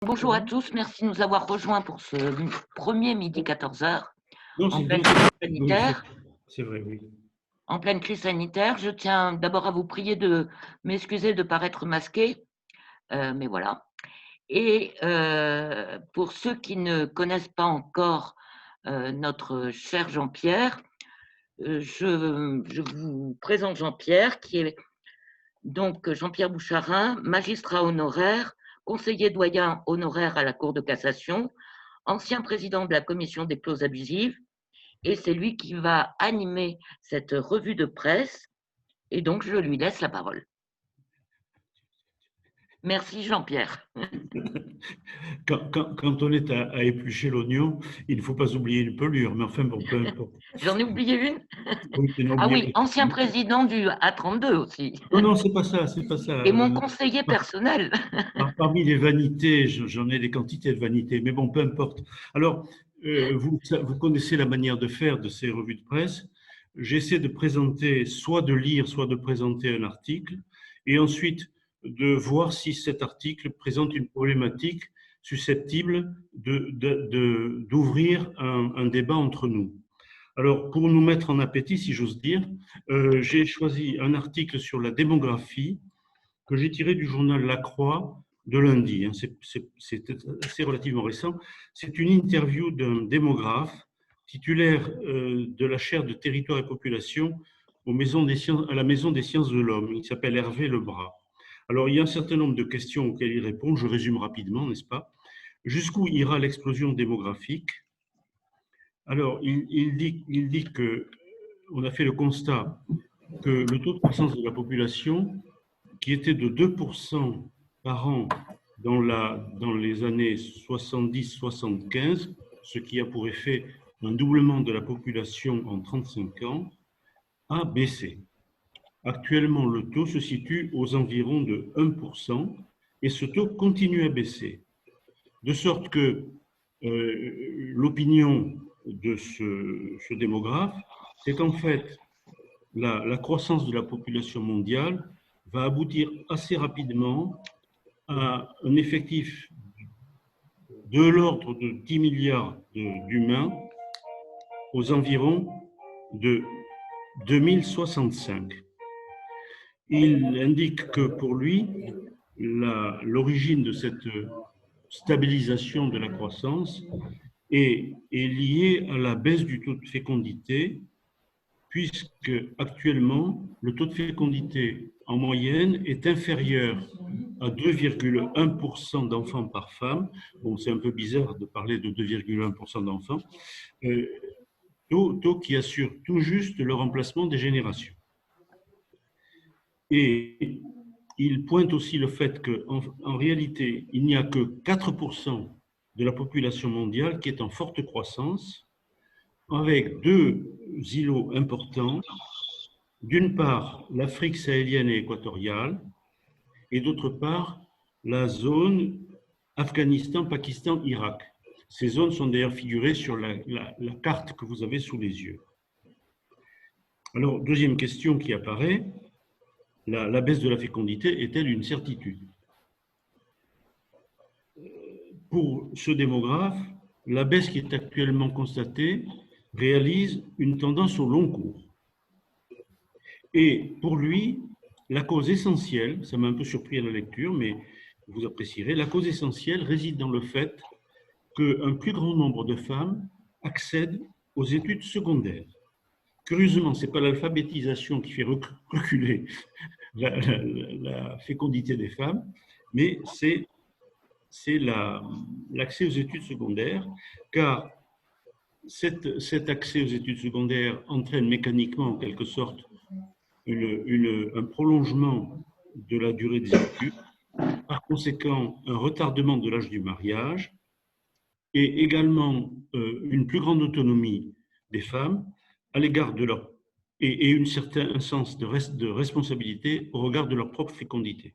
Bonjour à tous, merci de nous avoir rejoints pour ce premier midi 14 h Non, en c'est pleine non, crise oui, sanitaire. c'est vrai, oui. En pleine crise sanitaire, je tiens d'abord à vous prier de m'excuser de paraître masquée, mais voilà. Et pour ceux qui ne connaissent pas encore notre cher Jean-Pierre, je vous présente Jean-Pierre, qui est donc Jean-Pierre Boucharin, magistrat honoraire, conseiller doyen honoraire à la Cour de cassation, ancien président de la commission des clauses abusives, et c'est lui qui va animer cette revue de presse, et donc je lui laisse la parole. Merci Jean-Pierre. Quand on est à éplucher l'oignon, il ne faut pas oublier une pelure, mais enfin, bon, peu importe. J'en ai oublié une. Oui, tu n'as Ah oublié. oui, ancien président du A32 aussi, Non, non, c'est pas ça, c'est pas ça. et mon conseiller personnel. Parmi les vanités, j'en ai des quantités de vanités, mais bon, peu importe. Alors, vous connaissez la manière de faire de ces revues de presse. J'essaie de présenter, soit de lire, soit de présenter un article, et ensuite de voir si cet article présente une problématique susceptible d'ouvrir un débat entre nous. Alors, pour nous mettre en appétit, si j'ose dire, j'ai choisi un article sur la démographie que j'ai tiré du journal La Croix de lundi. C'est assez relativement récent. C'est une interview d'un démographe titulaire de la chaire de territoire et population à la Maison des sciences de l'homme. Il s'appelle Hervé Lebras. Alors, il y a un certain nombre de questions auxquelles il répond. Je résume rapidement, n'est-ce pas? Jusqu'où ira l'explosion démographique? Alors, il dit qu'on a fait le constat que le taux de croissance de la population, qui était de 2% par an dans les années 70-75, ce qui a pour effet un doublement de la population en 35 ans, a baissé. Actuellement, le taux se situe aux environs de 1% et ce taux continue à baisser. De sorte que l'opinion de ce démographe, c'est qu'en fait, la croissance de la population mondiale va aboutir assez rapidement à un effectif de l'ordre de 10 milliards d'humains aux environs de 2065. Il indique que pour lui, l'origine de cette stabilisation de la croissance est liée à la baisse du taux de fécondité, puisque actuellement, le taux de fécondité en moyenne est inférieur à 2,1% d'enfants par femme. Bon, c'est un peu bizarre de parler de 2,1% d'enfants. Taux qui assure tout juste le remplacement des générations. Et il pointe aussi le fait qu'en réalité, il n'y a que 4% de la population mondiale qui est en forte croissance, avec deux îlots importants. D'une part, l'Afrique sahélienne et équatoriale, et d'autre part, la zone Afghanistan, Pakistan, Irak. Ces zones sont d'ailleurs figurées sur la carte que vous avez sous les yeux. Alors, deuxième question qui apparaît, la baisse de la fécondité est-elle une certitude? Pour ce démographe, la baisse qui est actuellement constatée réalise une tendance au long cours. Et pour lui, la cause essentielle, ça m'a un peu surpris à la lecture, mais vous apprécierez, la cause essentielle réside dans le fait qu'un plus grand nombre de femmes accèdent aux études secondaires. Curieusement, ce n'est pas l'alphabétisation qui fait reculer la fécondité des femmes, mais c'est l'accès aux études secondaires, car cet accès aux études secondaires entraîne mécaniquement, en quelque sorte, un prolongement de la durée des études, par conséquent, un retardement de l'âge du mariage et également une plus grande autonomie des femmes à l'égard de leur et un certain sens de responsabilité au regard de leur propre fécondité.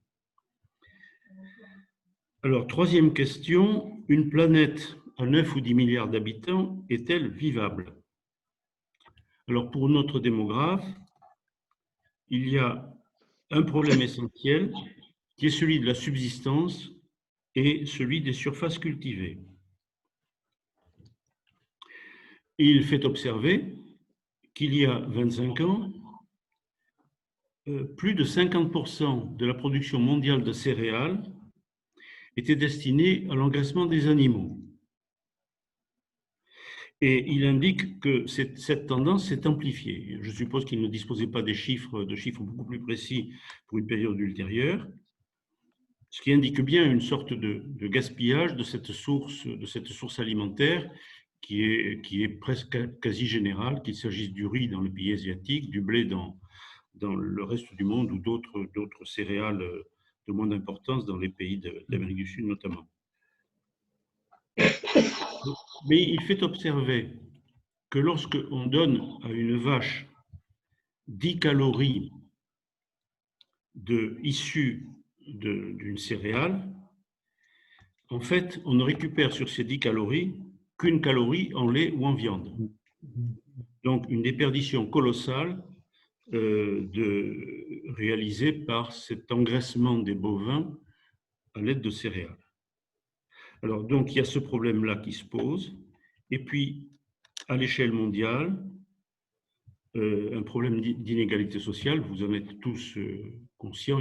Alors, troisième question, une planète à 9 ou 10 milliards d'habitants est-elle vivable? Alors, pour notre démographe, il y a un problème essentiel qui est celui de la subsistance et celui des surfaces cultivées. Il fait observer qu'il y a 25 ans, plus de 50% de la production mondiale de céréales était destinée à l'engraissement des animaux. Et il indique que cette tendance s'est amplifiée. Je suppose qu'il ne disposait pas de chiffres beaucoup plus précis pour une période ultérieure, ce qui indique bien une sorte de gaspillage de cette source alimentaire qui est presque quasi générale, qu'il s'agisse du riz dans les pays asiatiques, du blé dans le reste du monde ou d'autres céréales de moins d'importance dans les pays d'Amérique du Sud notamment. Mais il fait observer que lorsque on donne à une vache 10 calories issues d'une céréale, en fait, on ne récupère sur ces 10 calories qu'une calorie en lait ou en viande. Donc, une déperdition colossale réalisée par cet engraissement des bovins à l'aide de céréales. Alors, donc, il y a ce problème-là qui se pose. Et puis, à l'échelle mondiale, un problème d'inégalité sociale, vous en êtes tous conscients,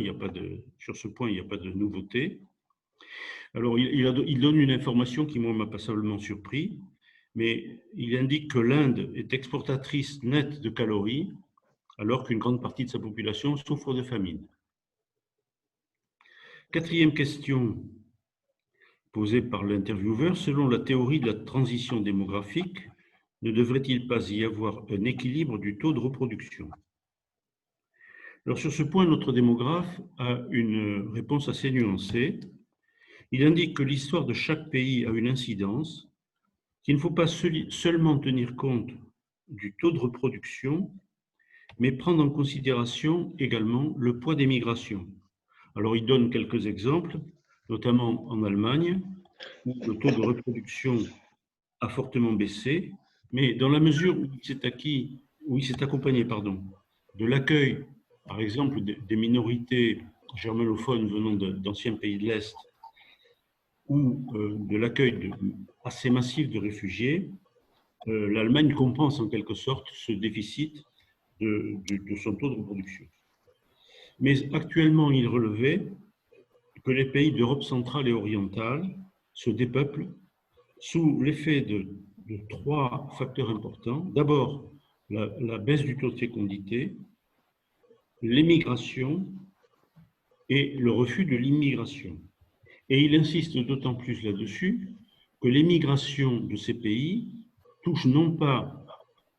sur ce point, il n'y a pas de nouveauté. Alors, il donne une information qui, moi, m'a passablement surpris, mais il indique que l'Inde est exportatrice nette de calories, alors qu'une grande partie de sa population souffre de famine. Quatrième question posée par l'intervieweur, selon la théorie de la transition démographique, ne devrait-il pas y avoir un équilibre du taux de reproduction? Alors sur ce point, notre démographe a une réponse assez nuancée. Il indique que l'histoire de chaque pays a une incidence, qu'il ne faut pas seulement tenir compte du taux de reproduction, mais prendre en considération également le poids des migrations. Alors il donne quelques exemples, notamment en Allemagne, où le taux de reproduction a fortement baissé, mais dans la mesure où il s'est accompagné de l'accueil, par exemple, des minorités germanophones venant d'anciens pays de l'Est, ou de l'accueil assez massif de réfugiés, l'Allemagne compense en quelque sorte ce déficit de son taux de reproduction. Mais actuellement, il relevait que les pays d'Europe centrale et orientale se dépeuplent sous l'effet de 3 facteurs importants. D'abord, la baisse du taux de fécondité, l'émigration et le refus de l'immigration. Et il insiste d'autant plus là-dessus que l'émigration de ces pays touche non pas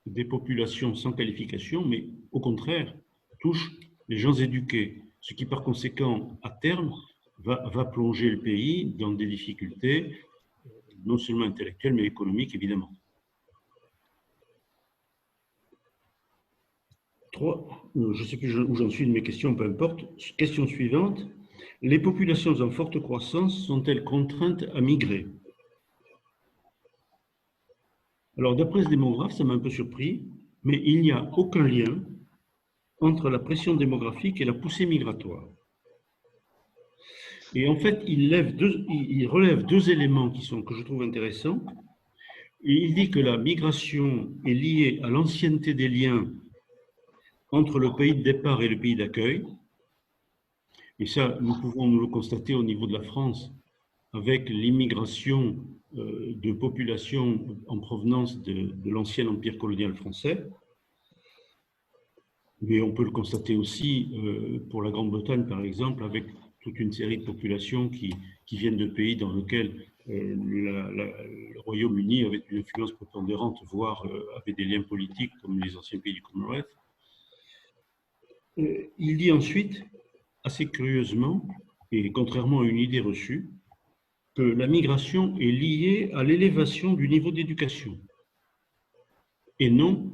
des populations sans qualification, mais au contraire, touche les gens éduqués, ce qui par conséquent, à terme, va plonger le pays dans des difficultés, non seulement intellectuelles, mais économiques, évidemment. Je ne sais plus où j'en suis de mes questions, peu importe. Question suivante. Les populations en forte croissance sont-elles contraintes à migrer? Alors, d'après ce démographe, ça m'a un peu surpris, mais il n'y a aucun lien entre la pression démographique et la poussée migratoire. Et en fait, il relève 2 éléments que je trouve intéressants. Il dit que la migration est liée à l'ancienneté des liens entre le pays de départ et le pays d'accueil. Et ça, nous pouvons nous le constater au niveau de la France avec l'immigration de populations en provenance de l'ancien empire colonial français. Mais on peut le constater aussi pour la Grande-Bretagne, par exemple, avec toute une série de populations qui viennent de pays dans lesquels le Royaume-Uni avait une influence prépondérante, voire avait des liens politiques comme les anciens pays du Commonwealth. Il dit ensuite, assez curieusement, et contrairement à une idée reçue, que la migration est liée à l'élévation du niveau d'éducation et non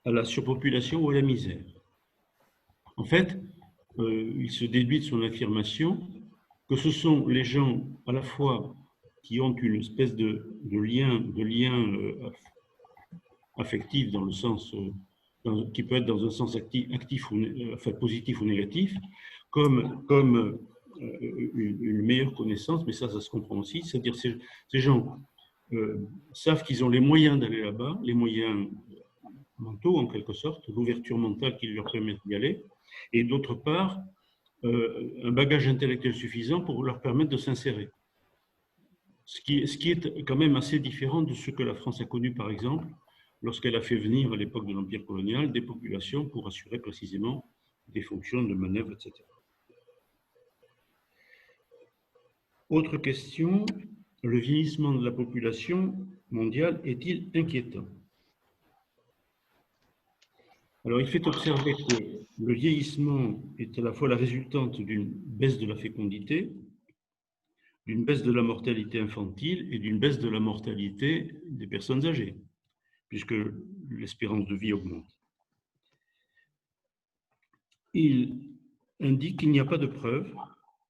à la surpopulation ou à la misère. En fait, il se déduit de son affirmation que ce sont les gens à la fois qui ont une espèce de lien affectif dans le sens qui peut être dans un sens actif ou, enfin, positif ou négatif, comme une meilleure connaissance, mais ça se comprend aussi. C'est-à-dire ces gens savent qu'ils ont les moyens d'aller là-bas, les moyens mentaux en quelque sorte, l'ouverture mentale qui leur permet d'y aller, et d'autre part, un bagage intellectuel suffisant pour leur permettre de s'insérer. Ce qui est quand même assez différent de ce que la France a connu, par exemple, lorsqu'elle a fait venir à l'époque de l'Empire colonial des populations pour assurer précisément des fonctions de manœuvre, etc. Autre question, le vieillissement de la population mondiale est-il inquiétant? Alors, il fait observer que le vieillissement est à la fois la résultante d'une baisse de la fécondité, d'une baisse de la mortalité infantile et d'une baisse de la mortalité des personnes âgées, puisque l'espérance de vie augmente. Il indique qu'il n'y a pas de preuve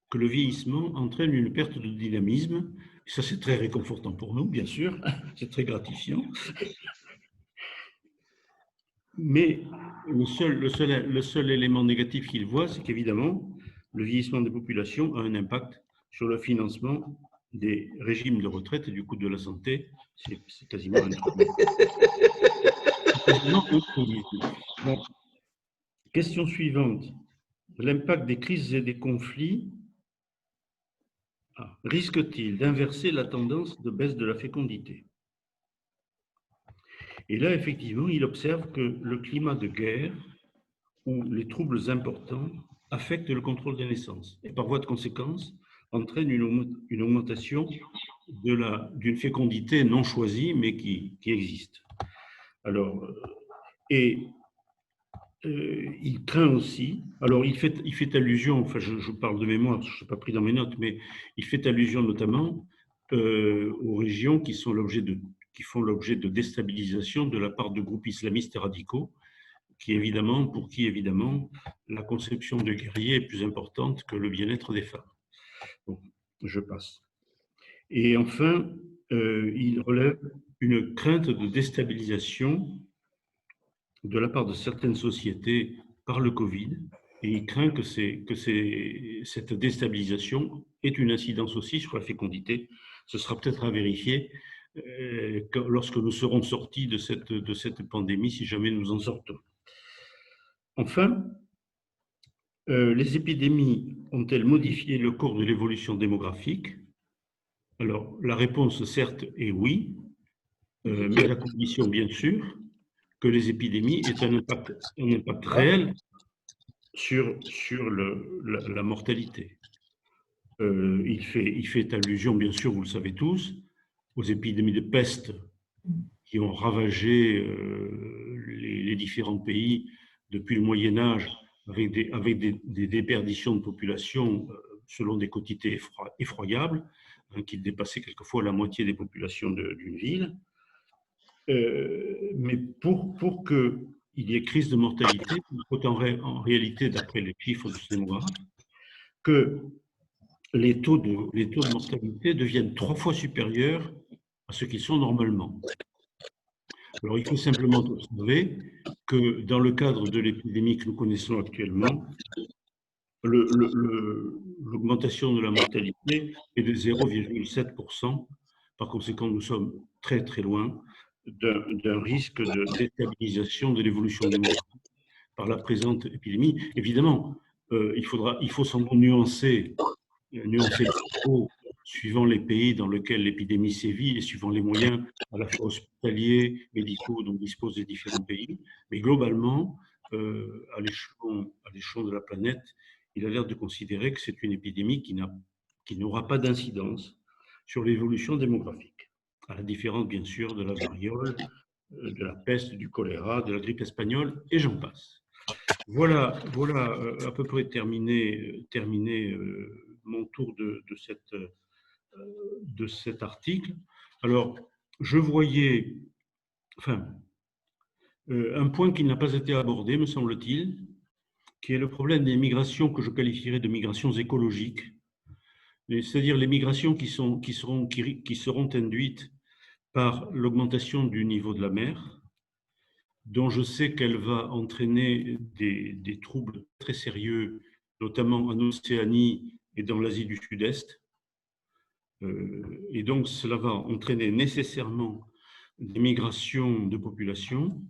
que le vieillissement entraîne une perte de dynamisme. Ça, c'est très réconfortant pour nous, bien sûr, c'est très gratifiant. Mais le seul élément négatif qu'il voit, c'est qu'évidemment, le vieillissement des populations a un impact sur le financement des régimes de retraite et du coût de la santé. C'est quasiment un truc. Bon. Question suivante. L'impact des crises et des conflits risque-t-il d'inverser la tendance de baisse de la fécondité? Et là, effectivement, il observe que le climat de guerre ou les troubles importants affectent le contrôle des naissances et par voie de conséquence entraînent une augmentation d'une fécondité non choisie mais qui existe. Alors, il craint aussi, alors il fait allusion, enfin je parle de mémoire, je ne suis pas pris dans mes notes, mais il fait allusion notamment aux régions qui font l'objet de déstabilisation de la part de groupes islamistes radicaux, pour qui évidemment la conception de guerrier est plus importante que le bien-être des femmes. Bon, je passe. Et enfin, il relève une crainte de déstabilisation de la part de certaines sociétés par le Covid, et il craint que cette déstabilisation ait une incidence aussi sur la fécondité. Ce sera peut-être à vérifier lorsque nous serons sortis de cette pandémie, si jamais nous en sortons. Enfin, les épidémies ont-elles modifié le cours de l'évolution démographique? Alors, la réponse, certes, est oui, mais à la condition, bien sûr, que les épidémies aient un impact réel sur la mortalité. Il fait allusion, bien sûr, vous le savez tous, aux épidémies de peste qui ont ravagé les différents pays depuis le Moyen-Âge, avec des déperditions de population selon des quantités effroyables, qui dépassaient quelquefois la moitié des populations d'une ville. Mais pour qu'il y ait crise de mortalité, il faut en réalité, d'après les chiffres de ce démographe, que les taux de mortalité deviennent 3 fois supérieurs à ce qu'ils sont normalement. Alors, il faut simplement observer que dans le cadre de l'épidémie que nous connaissons actuellement, l'augmentation de la mortalité est de 0,7%. Par conséquent, nous sommes très très loin d'un risque de déstabilisation de l'évolution démographique par la présente épidémie. Évidemment, il faut sans doute nuancer le propos suivant les pays dans lesquels l'épidémie sévit et suivant les moyens à la fois hospitaliers, médicaux dont disposent les différents pays. Mais globalement, à l'échelon de la planète, il a l'air de considérer que c'est une épidémie qui n'aura pas d'incidence sur l'évolution démographique, à la différence bien sûr de la variole, de la peste, du choléra, de la grippe espagnole, et j'en passe. Voilà à peu près terminé mon tour de cet article. Alors, je voyais, un point qui n'a pas été abordé, me semble-t-il, qui est le problème des migrations que je qualifierais de migrations écologiques, c'est-à-dire les migrations qui seront induites par l'augmentation du niveau de la mer, dont je sais qu'elle va entraîner des troubles très sérieux, notamment en Océanie et dans l'Asie du Sud-Est. Et donc, cela va entraîner nécessairement des migrations de population.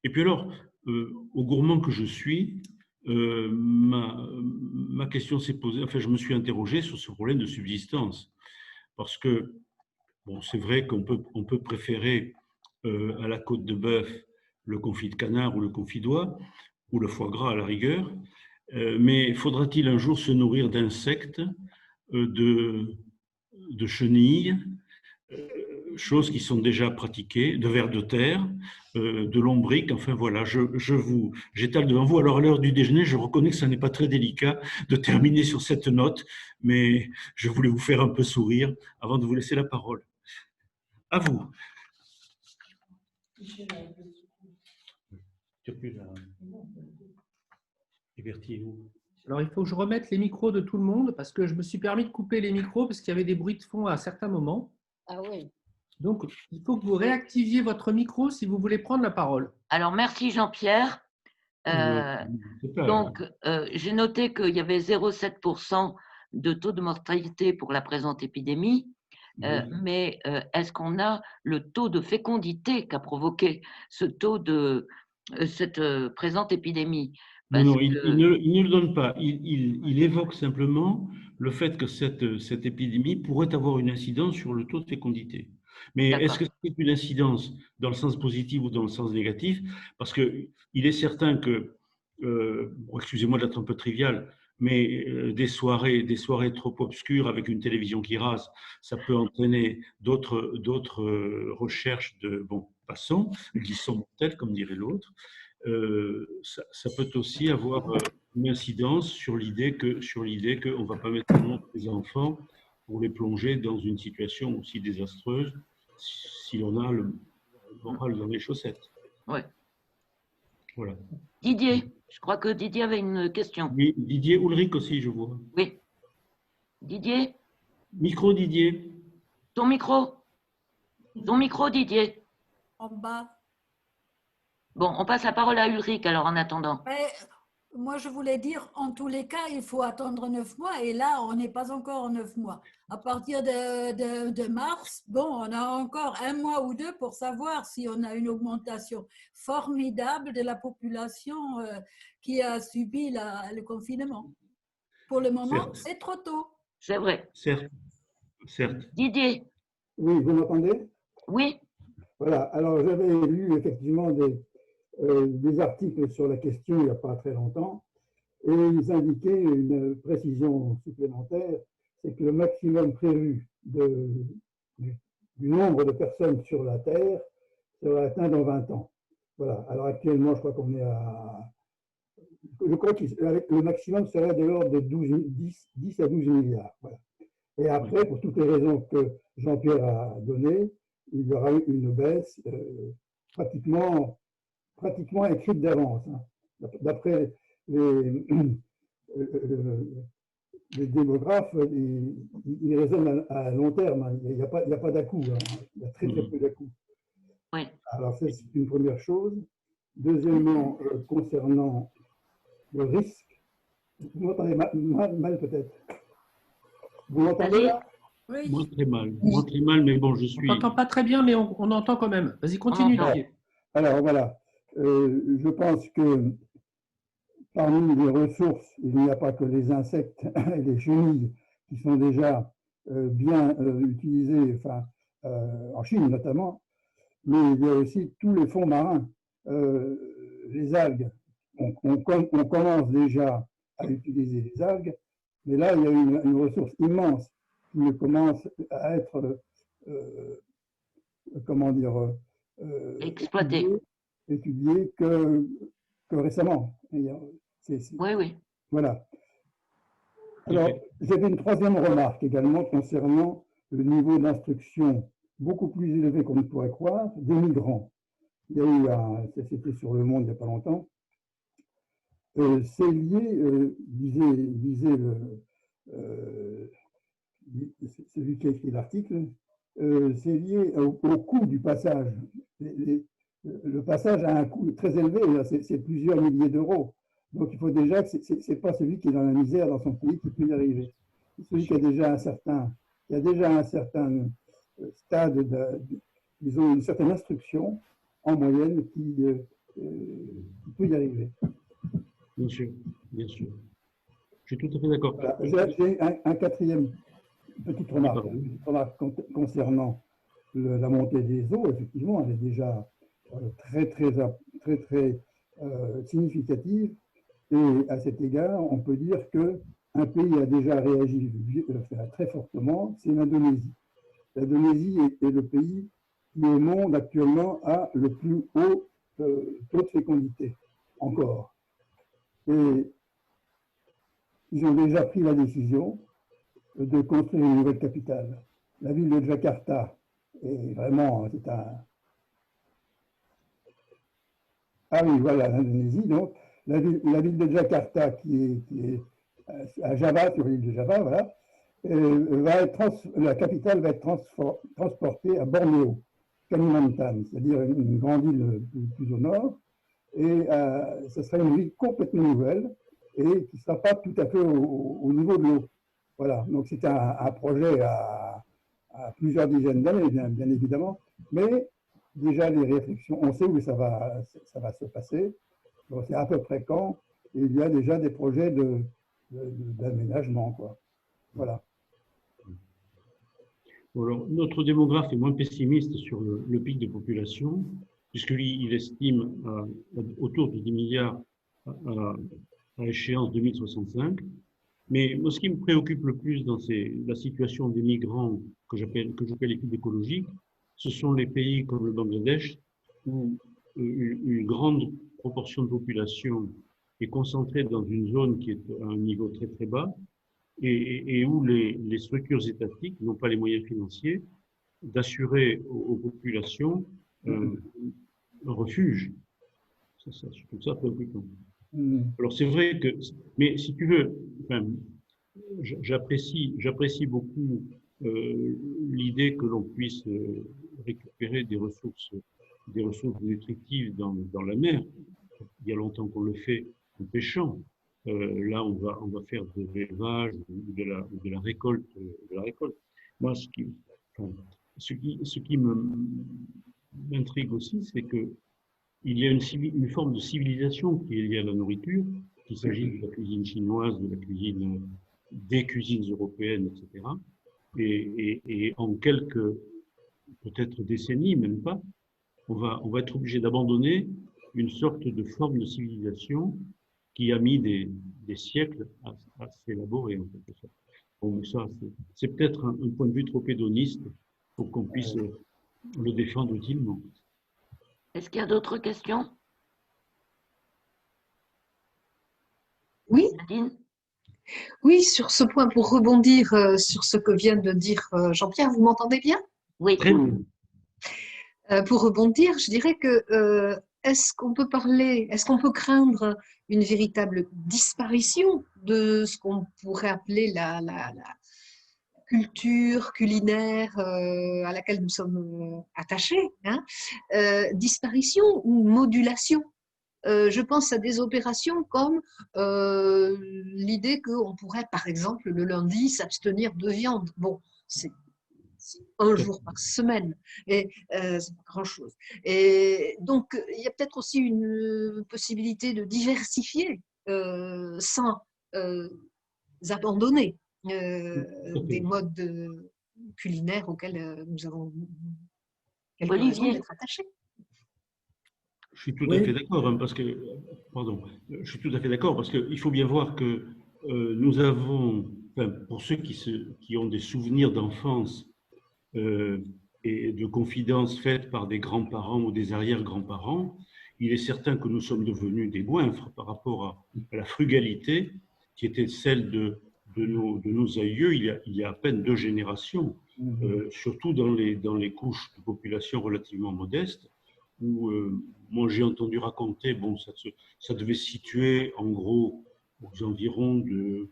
Et puis alors, au gourmand que je suis, ma question s'est posée, enfin, je me suis interrogé sur ce problème de subsistance. Parce que, bon, c'est vrai on peut préférer à la côte de bœuf le confit de canard ou le confit d'oie, ou le foie gras à la rigueur, mais faudra-t-il un jour se nourrir d'insectes, de chenilles, choses qui sont déjà pratiquées, de vers de terre, de lombriques, enfin voilà, j'étale devant vous. Alors à l'heure du déjeuner, je reconnais que ça n'est pas très délicat de terminer sur cette note, mais je voulais vous faire un peu sourire avant de vous laisser la parole. À vous. Alors, il faut que je remette les micros de tout le monde parce que je me suis permis de couper les micros parce qu'il y avait des bruits de fond à certains moments. Ah oui. Donc, il faut que vous réactiviez votre micro si vous voulez prendre la parole. Alors, merci Jean-Pierre. Donc, j'ai noté qu'il y avait 0,7% de taux de mortalité pour la présente épidémie, mais est-ce qu'on a le taux de fécondité qu'a provoqué ce taux de cette présente épidémie? Non, il ne le donne pas. Il évoque simplement le fait que cette épidémie pourrait avoir une incidence sur le taux de fécondité. Mais est-ce que c'est une incidence dans le sens positif ou dans le sens négatif? Parce qu'il est certain que, excusez-moi d'être un peu trivial, mais des soirées trop obscures avec une télévision qui rase, ça peut entraîner d'autres recherches de, bon, passons, glissons mortels, comme dirait l'autre. Ça peut aussi avoir une incidence sur l'idée qu'on ne va pas mettre au monde des enfants pour les plonger dans une situation aussi désastreuse si l'on a le moral dans les chaussettes. Oui. Voilà. Didier, je crois que Didier avait une question. Oui, Didier, Ulrich aussi, je vois. Oui. Didier? Micro, Didier. Ton micro, Didier. En bas. Bon, on passe la parole à Ulrich alors en attendant. Moi, je voulais dire, en tous les cas, il faut attendre 9 mois et là, on n'est pas encore en 9 mois. À partir de mars, bon, on a encore 1 mois ou 2 pour savoir si on a une augmentation formidable de la population qui a subi le confinement. Pour le moment, c'est trop tôt. C'est vrai. Certes. Didier. Oui, vous m'entendez? Oui. Voilà, alors j'avais lu effectivement des articles sur la question il n'y a pas très longtemps, et ils indiquaient une précision supplémentaire, c'est que le maximum prévu du nombre de personnes sur la Terre sera atteint dans 20 ans. Voilà, alors actuellement, je crois qu'on est je crois que le maximum serait de l'ordre de 10 à 12 milliards. Voilà. Et après, pour toutes les raisons que Jean-Pierre a données, il y aura une baisse pratiquement écrite d'avance. Hein. D'après les démographes, ils raisonnent à long terme. Hein. Il n'y a pas d'à-coup. Hein. Il y a très peu d'à-coup. Oui. Alors, c'est une première chose. Deuxièmement, concernant le risque, vous m'entendez mal peut-être. Vous m'entendez là? Oui. Moi très mal, mais bon, je suis… On n'entend pas très bien, mais on entend quand même. Vas-y, continue. Alors voilà, je pense que parmi les ressources, il n'y a pas que les insectes et les chenilles qui sont déjà bien utilisées, enfin, en Chine notamment, mais il y a aussi tous les fonds marins, les algues. On commence déjà à utiliser les algues, mais là, il y a une ressource immense qui commence à être, comment dire, étudié que récemment. Oui. Voilà. Alors, j'avais une troisième remarque également concernant le niveau d'instruction beaucoup plus élevé qu'on ne pourrait croire des migrants. Il y a eu c'était sur Le Monde il n'y a pas longtemps. C'est lié, disait celui qui a écrit l'article, c'est lié au coût du passage. Le passage a un coût très élevé, c'est plusieurs milliers d'euros. Donc il faut déjà que ce n'est pas celui qui est dans la misère dans son pays qui peut y arriver. celui qui a déjà un certain stade, disons, une certaine instruction en moyenne qui peut y arriver. Bien sûr, bien sûr. Je suis tout à fait d'accord. Voilà. J'ai un quatrième petite remarque, concernant la montée des eaux. Effectivement, elle est déjà très significative. Et à cet égard, on peut dire qu'un pays a déjà réagi très fortement, c'est l'Indonésie. L'Indonésie est le pays qui au monde actuellement a le plus haut taux de fécondité, encore. Et ils ont déjà pris la décision de construire une nouvelle capitale. La ville de Jakarta est vraiment, c'est un... Ah oui, voilà, l'Indonésie, donc. La ville de Jakarta, qui est à Java, sur l'île de Java, voilà, la capitale va être transportée à Bornéo, Kalimantan, c'est-à-dire une grande île plus au nord. Et ce sera une ville complètement nouvelle et qui ne sera pas tout à fait au niveau de l'eau. Voilà, donc c'est un projet à plusieurs dizaines d'années, bien évidemment, mais déjà les réflexions, on sait où ça va se passer. Donc, c'est à peu près quand il y a déjà des projets d'aménagement, quoi. Voilà. Alors, notre démographe est moins pessimiste sur le pic de population, puisqu'il il estime autour de 10 milliards à échéance 2065. Mais moi, ce qui me préoccupe le plus dans la situation des migrants que je qualifie d'écologiques, ce sont les pays comme le Bangladesh, où une grande proportion de population est concentrée dans une zone qui est à un niveau très très bas et où les structures étatiques n'ont pas les moyens financiers d'assurer aux populations un refuge. Je trouve ça préoccupant. Alors c'est vrai que, mais si tu veux, enfin, j'apprécie beaucoup l'idée que l'on puisse récupérer des ressources nutritives dans la mer. Il y a longtemps qu'on le fait en pêchant. Là, on va faire de l'élevage ou de la récolte. Moi, ce qui m'intrigue aussi, c'est que il y a une forme de civilisation qui est liée à la nourriture, qu'il s'agisse de la cuisine chinoise, de la cuisine, des cuisines européennes, etc. Et en quelques, peut-être décennies, même pas, on va être obligé d'abandonner une sorte de forme de civilisation qui a mis des siècles à s'élaborer, en quelque sorte. Bon, ça, c'est peut-être un point de vue trop hédoniste pour qu'on puisse le défendre utilement. Est-ce qu'il y a d'autres questions? Oui. Nadine? Oui, sur ce point, pour rebondir sur ce que vient de dire Jean-Pierre, vous m'entendez bien? Oui. Très bien. Pour rebondir, je dirais que est-ce qu'on peut craindre une véritable disparition de ce qu'on pourrait appeler la culture culinaire à laquelle nous sommes attachés, hein, disparition ou modulation? Je pense à des opérations comme l'idée qu'on pourrait, par exemple, le lundi, s'abstenir de viande. Bon, c'est un jour par semaine, et c'est pas grand-chose. Et donc, il y a peut-être aussi une possibilité de diversifier sans abandonner des modes culinaires auxquels nous avons quelque raison d'être attachés. Je suis tout à fait d'accord, hein, parce que, pardon, je suis tout à fait d'accord parce qu'il faut bien voir que nous avons, enfin, pour ceux qui ont des souvenirs d'enfance et de confidences faites par des grands-parents ou des arrière-grands-parents, il est certain que nous sommes devenus des goinfres par rapport à la frugalité qui était celle de nos aïeux il y a à peine 2 générations, surtout dans les couches de population relativement modestes, où moi j'ai entendu raconter, bon, ça devait se situer en gros aux environs de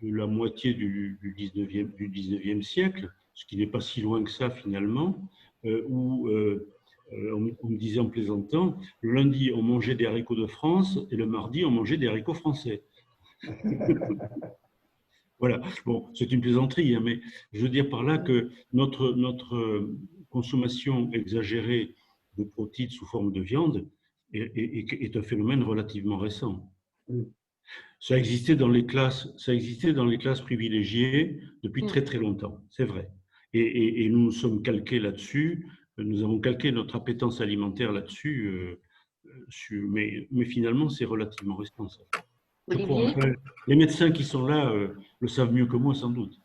la moitié du 19e siècle, ce qui n'est pas si loin que ça finalement, où on me disait en plaisantant, le lundi on mangeait des haricots de France et le mardi on mangeait des haricots français. Voilà. Bon, c'est une plaisanterie, hein, mais je veux dire par là que notre consommation exagérée de protéines sous forme de viande est un phénomène relativement récent. Oui. Ça existait dans les classes privilégiées depuis très très longtemps, c'est vrai. Et nous nous sommes calqués là-dessus, nous avons calqué notre appétence alimentaire là-dessus, mais finalement c'est relativement récent ça. Je crois. Olivier? Enfin, les médecins qui sont là le savent mieux que moi sans doute.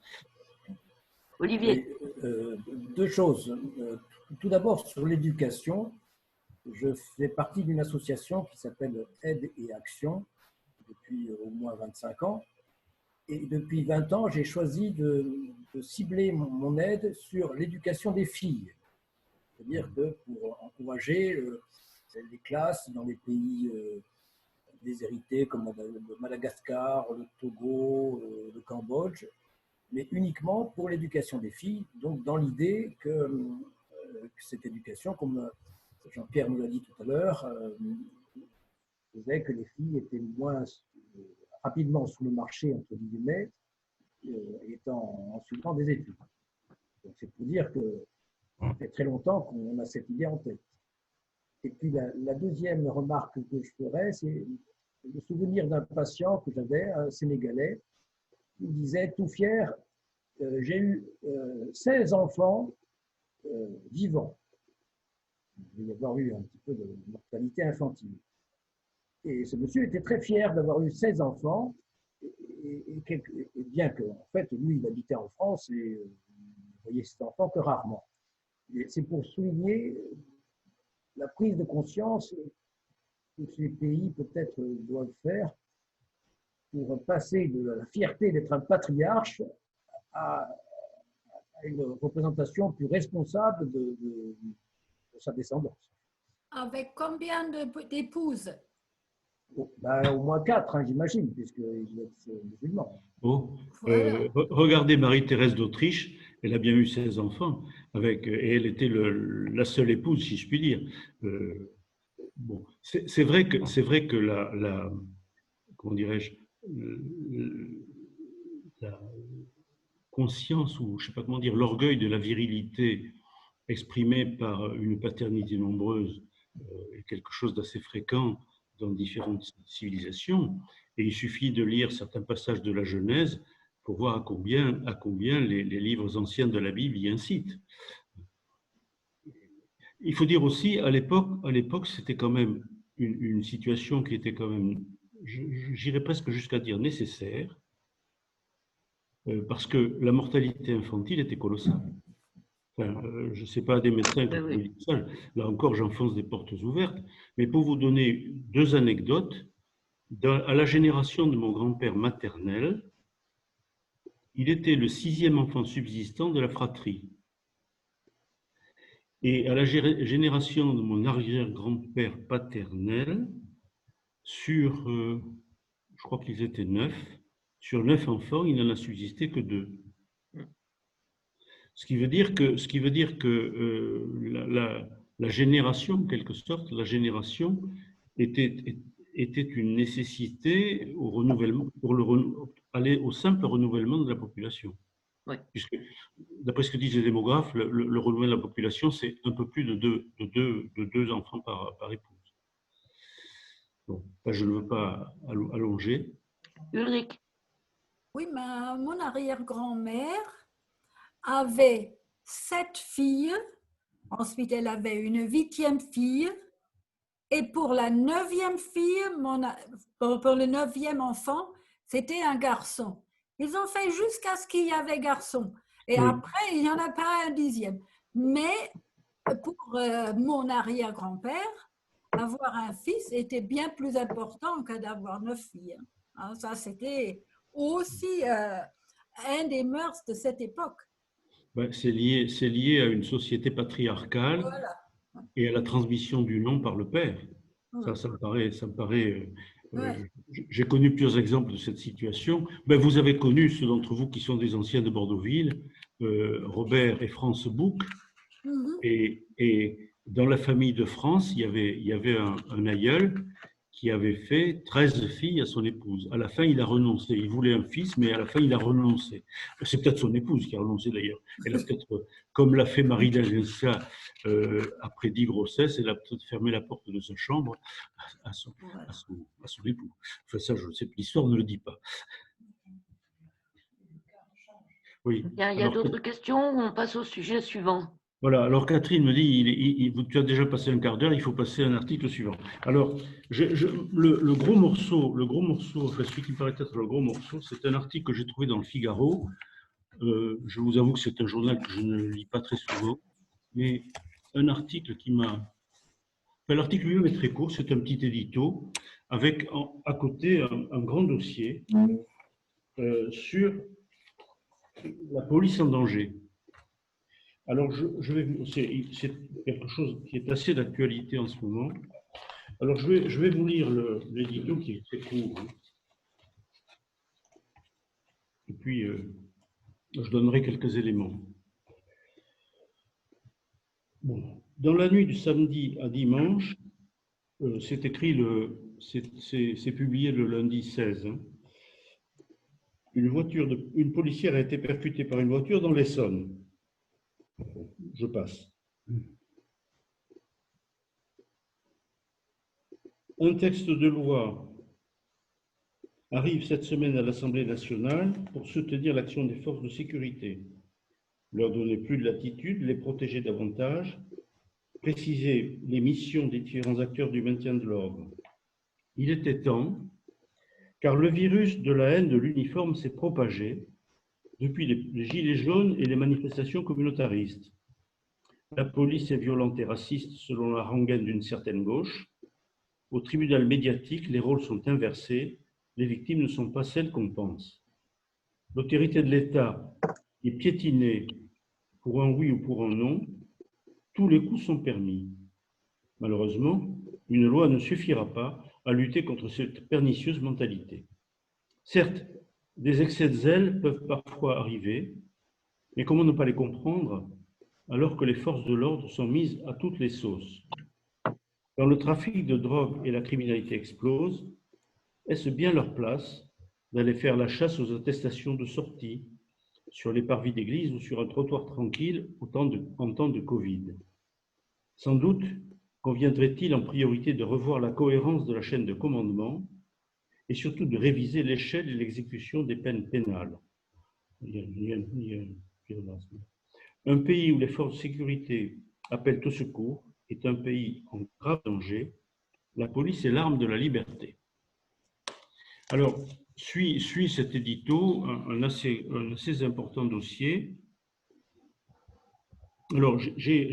Olivier? Oui, deux choses. Tout d'abord, sur l'éducation, je fais partie d'une association qui s'appelle Aide et Action depuis au moins 25 ans. Et depuis 20 ans, j'ai choisi de cibler mon aide sur l'éducation des filles. C'est-à-dire que pour encourager les classes dans les pays déshérités comme le Madagascar, le Togo, le Cambodge, mais uniquement pour l'éducation des filles, donc dans l'idée que cette éducation, comme Jean-Pierre nous l'a dit tout à l'heure, faisait que les filles étaient moins rapidement sous le marché, entre guillemets, en suivant des études. Donc c'est pour dire que ça fait très longtemps qu'on a cette idée en tête. Et puis la deuxième remarque que je ferais, c'est le souvenir d'un patient que j'avais, un Sénégalais, qui disait tout fier, j'ai eu 16 enfants vivants. Il y avoir eu un petit peu de mortalité infantile. Et ce monsieur était très fier d'avoir eu 16 enfants, et bien que, en fait, lui, il habitait en France et il voyait cet enfant que rarement. C'est pour souligner la prise de conscience que ces pays peut-être doivent faire pour passer de la fierté d'être un patriarche à une représentation plus responsable de sa descendance. Avec combien d'épouses? Ben, au moins 4, hein, j'imagine, puisqu'il est musulman. Oh. Voilà. Regardez Marie-Thérèse d'Autriche, elle a bien eu 16 enfants, et elle était la seule épouse, si je puis dire. Bon, c'est vrai que comment dirais-je, la conscience, ou je ne sais pas comment dire, l'orgueil de la virilité exprimé par une paternité nombreuse est quelque chose d'assez fréquent dans différentes civilisations. Et il suffit de lire certains passages de la Genèse pour voir à combien les livres anciens de la Bible y incitent. Il faut dire aussi, à l'époque, c'était quand même une situation qui était quand même, j'irais presque jusqu'à dire nécessaire, parce que la mortalité infantile était colossale. Enfin, je ne sais pas des médecins qui vous disent ça, là encore j'enfonce des portes ouvertes, mais pour vous donner deux anecdotes, à la génération de mon grand-père maternel, il était le 6e enfant subsistant de la fratrie. Et à la génération de mon arrière-grand-père paternel, sur, je crois qu'ils étaient 9, sur 9 enfants, il n'en a subsisté que 2. Ce qui veut dire que la génération, en quelque sorte, la génération était une nécessité au renouvellement, pour aller au simple renouvellement de la population. Oui. Puisque, d'après ce que disent les démographes, le renouvellement de la population, c'est un peu plus de deux enfants par épouse. Bon, je ne veux pas allonger. Ulrich? Oui, mon arrière-grand-mère avait 7 filles. Ensuite, elle avait une 8e fille. Et pour la 9e fille, pour le 9e enfant, c'était un garçon. Ils ont fait jusqu'à ce qu'il y avait garçon. Et Oui. après, il n'y en a pas un 10e. Mais pour mon arrière-grand-père, avoir un fils était bien plus important que d'avoir 9 filles. Hein, ça, c'était aussi un des mœurs de cette époque. Ben, c'est lié à une société patriarcale. Voilà. Et à la transmission du nom par le père. Ça me paraît. Ouais. J'ai connu plusieurs exemples de cette situation. Ben, vous avez connu, ceux d'entre vous qui sont des anciens de Bordeauxville, Robert et France Bouc. Et dans la famille de France, il y avait un aïeul qui avait fait 13 filles à son épouse. À la fin, il a renoncé. Il voulait un fils, mais à la fin, il a renoncé. C'est peut-être son épouse qui a renoncé d'ailleurs. Elle a peut-être, comme l'a fait Marie d'Agenca après 10 grossesses, elle a peut-être fermé la porte de sa chambre à son époux. Enfin, ça, je ne sais plus. L'histoire ne le dit pas. Oui. Il y a d'autres questions ou on passe au sujet suivant? Voilà, alors Catherine me dit, tu as déjà passé un quart d'heure, il faut passer à un article suivant. Alors, le gros morceau, enfin, celui qui me paraît être le gros morceau, c'est un article que j'ai trouvé dans le Figaro. Je vous avoue que c'est un journal que je ne lis pas très souvent, mais un article qui m'a... Enfin, l'article lui-même est très court, c'est un petit édito, avec à côté un grand dossier sur la police en danger. Alors, c'est quelque chose qui est assez d'actualité en ce moment. Alors, je vais vous lire l'édito qui est très court. Et puis, je donnerai quelques éléments. Bon. Dans la nuit du samedi à dimanche, c'est écrit, c'est publié le lundi 16. Une policière a été percutée par une voiture dans l'Essonne. Je passe. Un texte de loi arrive cette semaine à l'Assemblée nationale pour soutenir l'action des forces de sécurité, leur donner plus de latitude, les protéger davantage, préciser les missions des différents acteurs du maintien de l'ordre. Il était temps, car le virus de la haine de l'uniforme s'est propagé depuis les gilets jaunes et les manifestations communautaristes. La police est violente et raciste selon la rengaine d'une certaine gauche. Au tribunal médiatique, les rôles sont inversés. Les victimes ne sont pas celles qu'on pense. L'autorité de l'État est piétinée pour un oui ou pour un non. Tous les coups sont permis. Malheureusement, une loi ne suffira pas à lutter contre cette pernicieuse mentalité. Certes, des excès de zèle peuvent parfois arriver, mais comment ne pas les comprendre alors que les forces de l'ordre sont mises à toutes les sauces? Quand le trafic de drogue et la criminalité explosent, est-ce bien leur place d'aller faire la chasse aux attestations de sortie sur les parvis d'église ou sur un trottoir tranquille en temps de Covid? Sans doute conviendrait-il en priorité de revoir la cohérence de la chaîne de commandement et surtout de réviser l'échelle et l'exécution des peines pénales. Un pays où les forces de sécurité appellent au secours est un pays en grave danger. La police est l'arme de la liberté. Alors, suit cet édito un assez important dossier. Alors, j'ai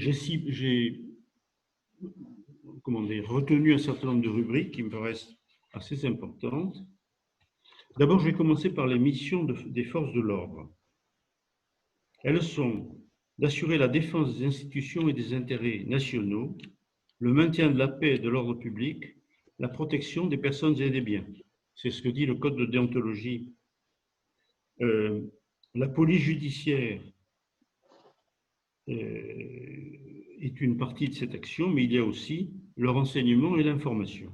retenu un certain nombre de rubriques qui me paraissent assez importantes. D'abord, je vais commencer par les missions des forces de l'ordre. Elles sont d'assurer la défense des institutions et des intérêts nationaux, le maintien de la paix et de l'ordre public, la protection des personnes et des biens. C'est ce que dit le Code de déontologie. La police judiciaire est une partie de cette action, mais il y a aussi le renseignement et l'information.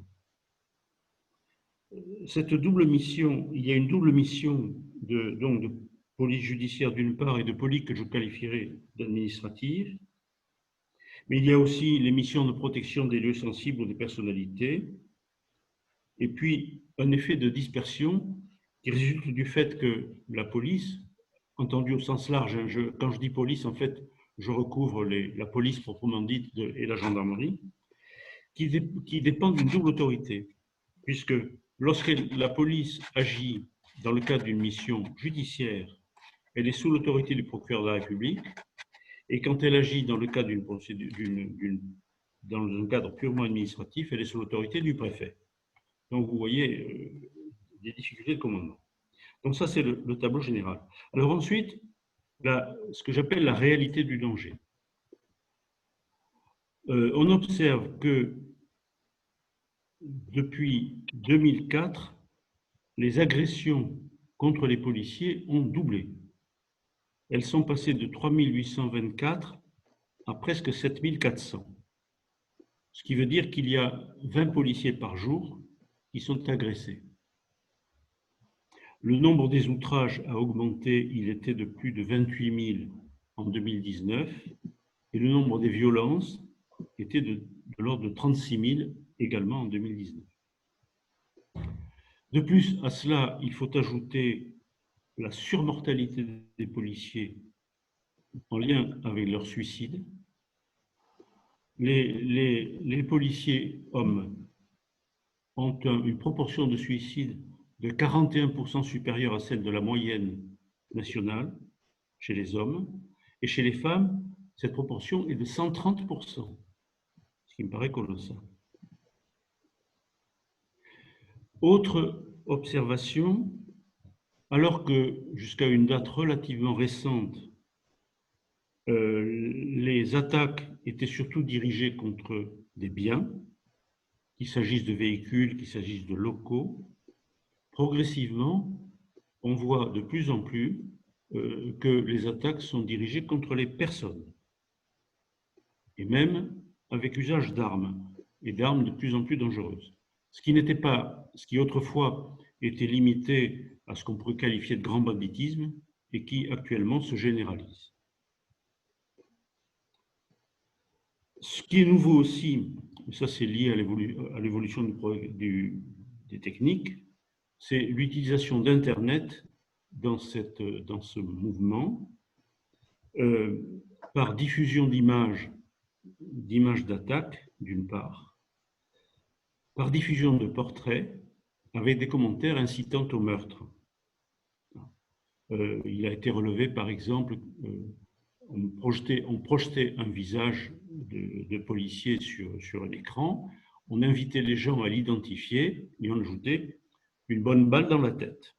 Cette double mission, il y a une double mission de police judiciaire d'une part et de police que je qualifierais d'administrative, mais il y a aussi les missions de protection des lieux sensibles ou des personnalités, et puis un effet de dispersion qui résulte du fait que la police, entendue au sens large, quand je dis police, en fait, je recouvre la police proprement dite et la gendarmerie, qui dépend d'une double autorité, puisque lorsque la police agit dans le cadre d'une mission judiciaire, elle est sous l'autorité du procureur de la République, et quand elle agit dans le cadre dans un cadre purement administratif, elle est sous l'autorité du préfet. Donc vous voyez des difficultés de commandement. Donc ça, c'est le tableau général. Alors ensuite, ce que j'appelle la réalité du danger. On observe que depuis 2004, les agressions contre les policiers ont doublé. Elles sont passées de 3824 à presque 7400. Ce qui veut dire qu'il y a 20 policiers par jour qui sont agressés. Le nombre des outrages a augmenté, il était de plus de 28 000 en 2019, et le nombre des violences était de l'ordre de 36 000 également en 2019. De plus, à cela, il faut ajouter la surmortalité des policiers en lien avec leur suicide. Les policiers hommes ont une proportion de suicide de 41% supérieure à celle de la moyenne nationale chez les hommes, et chez les femmes, cette proportion est de 130%, ce qui me paraît colossal. Autre observation, alors que jusqu'à une date relativement récente, les attaques étaient surtout dirigées contre des biens, qu'il s'agisse de véhicules, qu'il s'agisse de locaux, progressivement, on voit de plus en plus que les attaques sont dirigées contre les personnes, et même avec usage d'armes, et d'armes de plus en plus dangereuses. Ce qui autrefois était limité à ce qu'on pourrait qualifier de grand banditisme et qui actuellement se généralise. Ce qui est nouveau aussi, et ça c'est lié à l'évolution des techniques, c'est l'utilisation d'Internet dans ce mouvement, par diffusion d'images d'attaque, d'une part, par diffusion de portraits avec des commentaires incitant au meurtre. Il a été relevé, par exemple, on projetait un visage de policier sur un écran, on invitait les gens à l'identifier et on ajoutait une bonne balle dans la tête.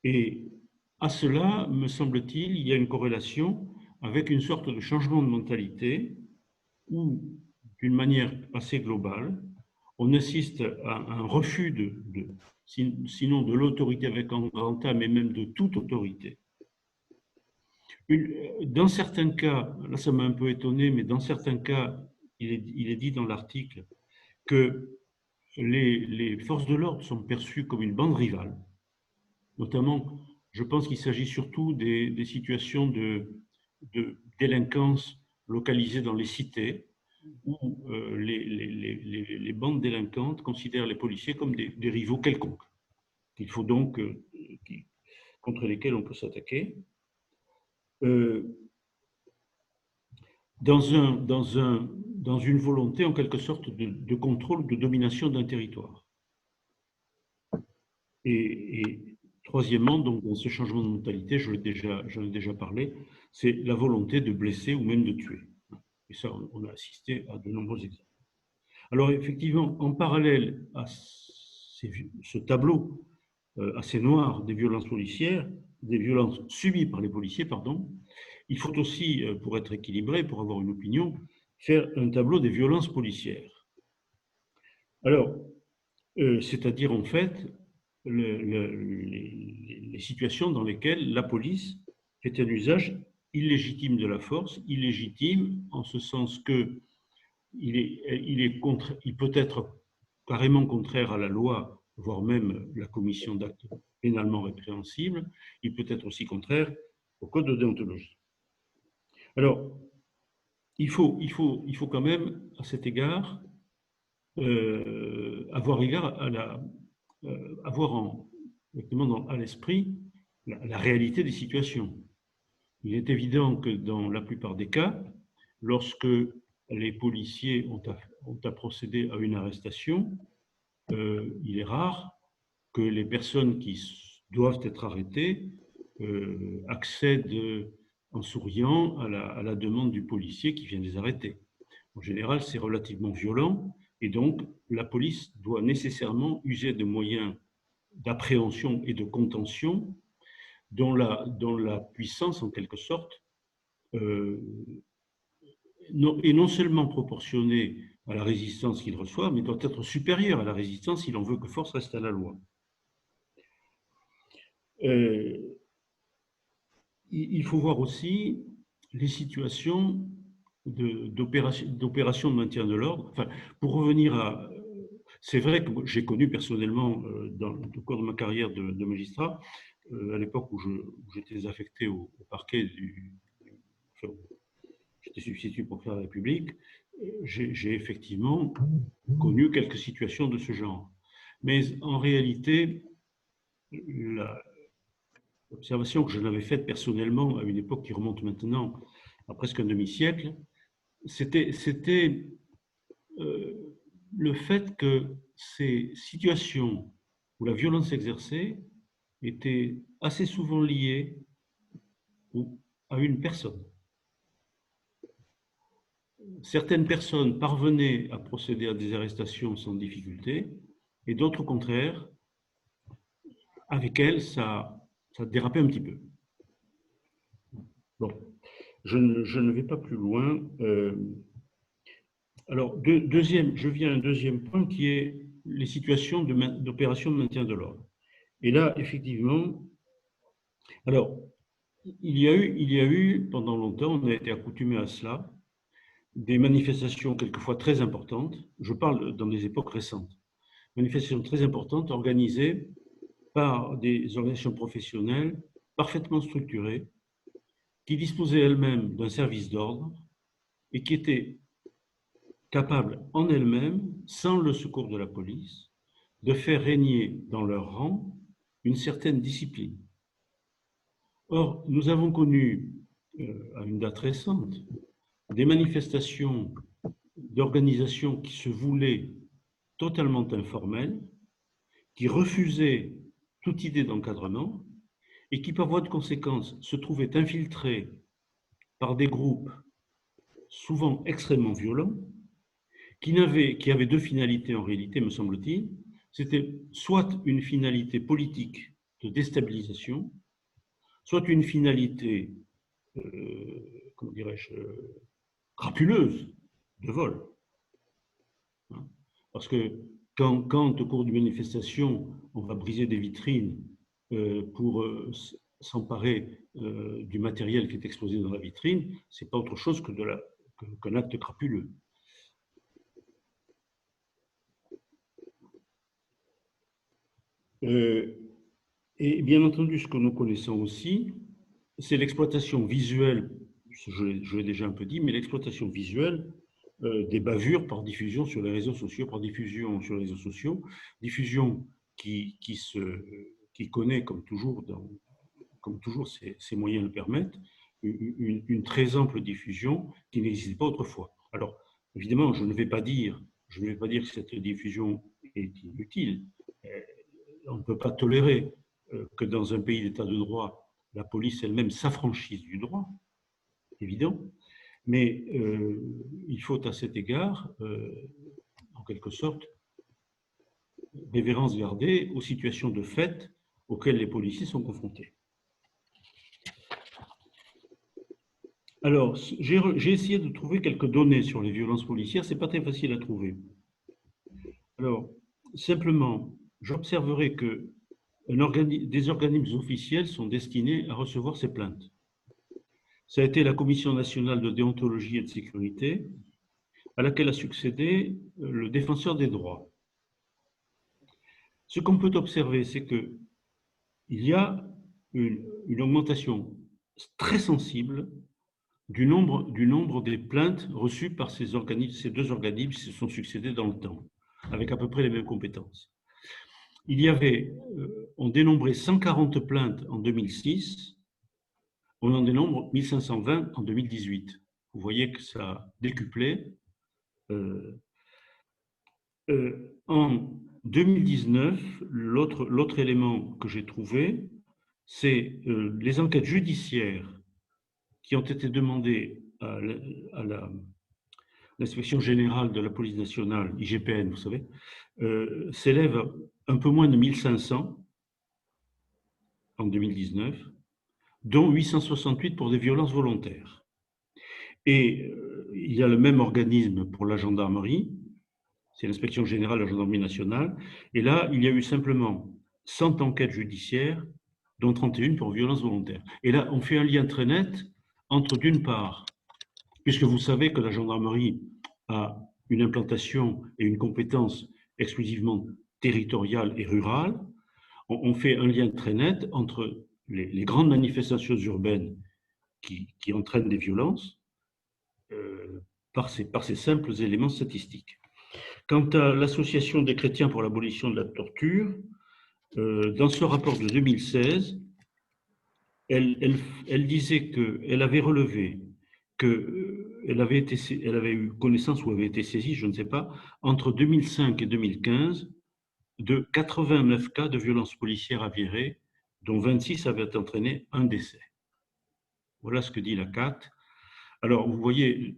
Et à cela, me semble-t-il, il y a une corrélation avec une sorte de changement de mentalité où, d'une manière assez globale, on assiste à un refus sinon de l'autorité avec un grand A, mais même de toute autorité. Dans certains cas, là ça m'a un peu étonné, mais dans certains cas, il est dit dans l'article que les forces de l'ordre sont perçues comme une bande rivale. Notamment, je pense qu'il s'agit surtout des situations de délinquance localisées dans les cités, où les bandes délinquantes considèrent les policiers comme des rivaux quelconques, qu'il faut donc, contre lesquels on peut s'attaquer. Dans une volonté en quelque sorte de contrôle, de domination d'un territoire. Et troisièmement, donc, dans ce changement de mentalité, j'en ai déjà parlé, c'est la volonté de blesser ou même de tuer. Et ça, on a assisté à de nombreux exemples. Alors effectivement, en parallèle à ce tableau assez noir des violences policières, des violences subies par les policiers, pardon, il faut aussi, pour être équilibré, pour avoir une opinion, faire un tableau des violences policières. Alors, c'est-à-dire en fait les situations dans lesquelles la police fait un usage illégitime de la force, illégitime en ce sens que il peut être carrément contraire à la loi, voire même la commission d'actes pénalement répréhensibles, il peut être aussi contraire au code de déontologie. Alors, il faut quand même, à cet égard, avoir à l'esprit la réalité des situations. Il est évident que dans la plupart des cas, lorsque les policiers ont à procéder à une arrestation, il est rare que les personnes qui doivent être arrêtées accèdent en souriant à la demande du policier qui vient les arrêter. En général, c'est relativement violent et donc la police doit nécessairement user de moyens d'appréhension et de contention dont la puissance, en quelque sorte, est non seulement proportionnée à la résistance qu'il reçoit, mais doit être supérieure à la résistance s'il en veut que force reste à la loi. Il faut voir aussi les situations d'opérations de maintien de l'ordre. Enfin, pour revenir à... C'est vrai que j'ai connu personnellement, au cours de ma carrière de magistrat, à l'époque où j'étais affecté au parquet enfin, j'étais substitut procureur de la République, j'ai effectivement connu quelques situations de ce genre. Mais en réalité, l'observation que je l'avais faite personnellement à une époque qui remonte maintenant à presque un demi-siècle, c'était le fait que ces situations où la violence exercée était assez souvent liée à une personne. Certaines personnes parvenaient à procéder à des arrestations sans difficulté, et d'autres, au contraire, avec elles, ça dérapait un petit peu. Bon, je ne vais pas plus loin. Alors, je viens à un deuxième point qui est les situations d'opération de maintien de l'ordre. Et là, effectivement, alors, il y a eu, pendant longtemps, on a été accoutumé à cela, des manifestations quelquefois très importantes, je parle dans des époques récentes, manifestations très importantes organisées par des organisations professionnelles parfaitement structurées, qui disposaient elles-mêmes d'un service d'ordre et qui étaient capables en elles-mêmes, sans le secours de la police, de faire régner dans leur rang une certaine discipline. Or, nous avons connu, à une date récente, des manifestations d'organisations qui se voulaient totalement informelles, qui refusaient toute idée d'encadrement et qui, par voie de conséquence, se trouvaient infiltrées par des groupes souvent extrêmement violents, qui avaient deux finalités en réalité, me semble-t-il. C'était soit une finalité politique de déstabilisation, soit une finalité, comment dirais-je, crapuleuse de vol. Parce que quand au cours d'une manifestation, on va briser des vitrines pour s'emparer du matériel qui est exposé dans la vitrine, ce n'est pas autre chose qu'un acte crapuleux. Et bien entendu, ce que nous connaissons aussi, c'est l'exploitation visuelle, je l'ai déjà un peu dit, mais l'exploitation visuelle des bavures par diffusion sur les réseaux sociaux, diffusion qui connaît, comme toujours ses moyens le permettent, une très ample diffusion qui n'existait pas autrefois. Alors, évidemment, je ne vais pas dire que cette diffusion est inutile. On ne peut pas tolérer que dans un pays d'état de droit, la police elle-même s'affranchisse du droit, évident, mais il faut à cet égard, en quelque sorte, révérence garder aux situations de fait auxquelles les policiers sont confrontés. Alors, j'ai essayé de trouver quelques données sur les violences policières, ce n'est pas très facile à trouver. Alors, simplement, j'observerai que des organismes officiels sont destinés à recevoir ces plaintes. Ça a été la Commission nationale de déontologie et de sécurité, à laquelle a succédé le défenseur des droits. Ce qu'on peut observer, c'est qu'il y a une augmentation très sensible du nombre des plaintes reçues par ces deux organismes qui se sont succédés dans le temps, avec à peu près les mêmes compétences. On dénombrait 140 plaintes en 2006, on en dénombre 1520 en 2018. Vous voyez que ça a décuplé. En 2019, l'autre élément que j'ai trouvé, c'est les enquêtes judiciaires qui ont été demandées à l'inspection générale de la police nationale, IGPN, vous savez, s'élèvent à un peu moins de 1500 en 2019, dont 868 pour des violences volontaires. Et il y a le même organisme pour la gendarmerie, c'est l'inspection générale de la gendarmerie nationale, et là, il y a eu simplement 100 enquêtes judiciaires, dont 31 pour violences volontaires. Et là, on fait un lien très net entre, d'une part, puisque vous savez que la gendarmerie a une implantation et une compétence exclusivement territoriale et rurale, on fait un lien très net entre les grandes manifestations urbaines qui entraînent des violences par ces simples éléments statistiques. Quant à l'Association des chrétiens pour l'abolition de la torture, dans ce rapport de 2016, elle disait qu'elle avait relevé qu'elle avait eu connaissance ou avait été saisie, je ne sais pas, entre 2005 et 2015, de 89 cas de violences policières avérées, dont 26 avaient entraîné un décès. Voilà ce que dit la CAT. Alors, vous voyez,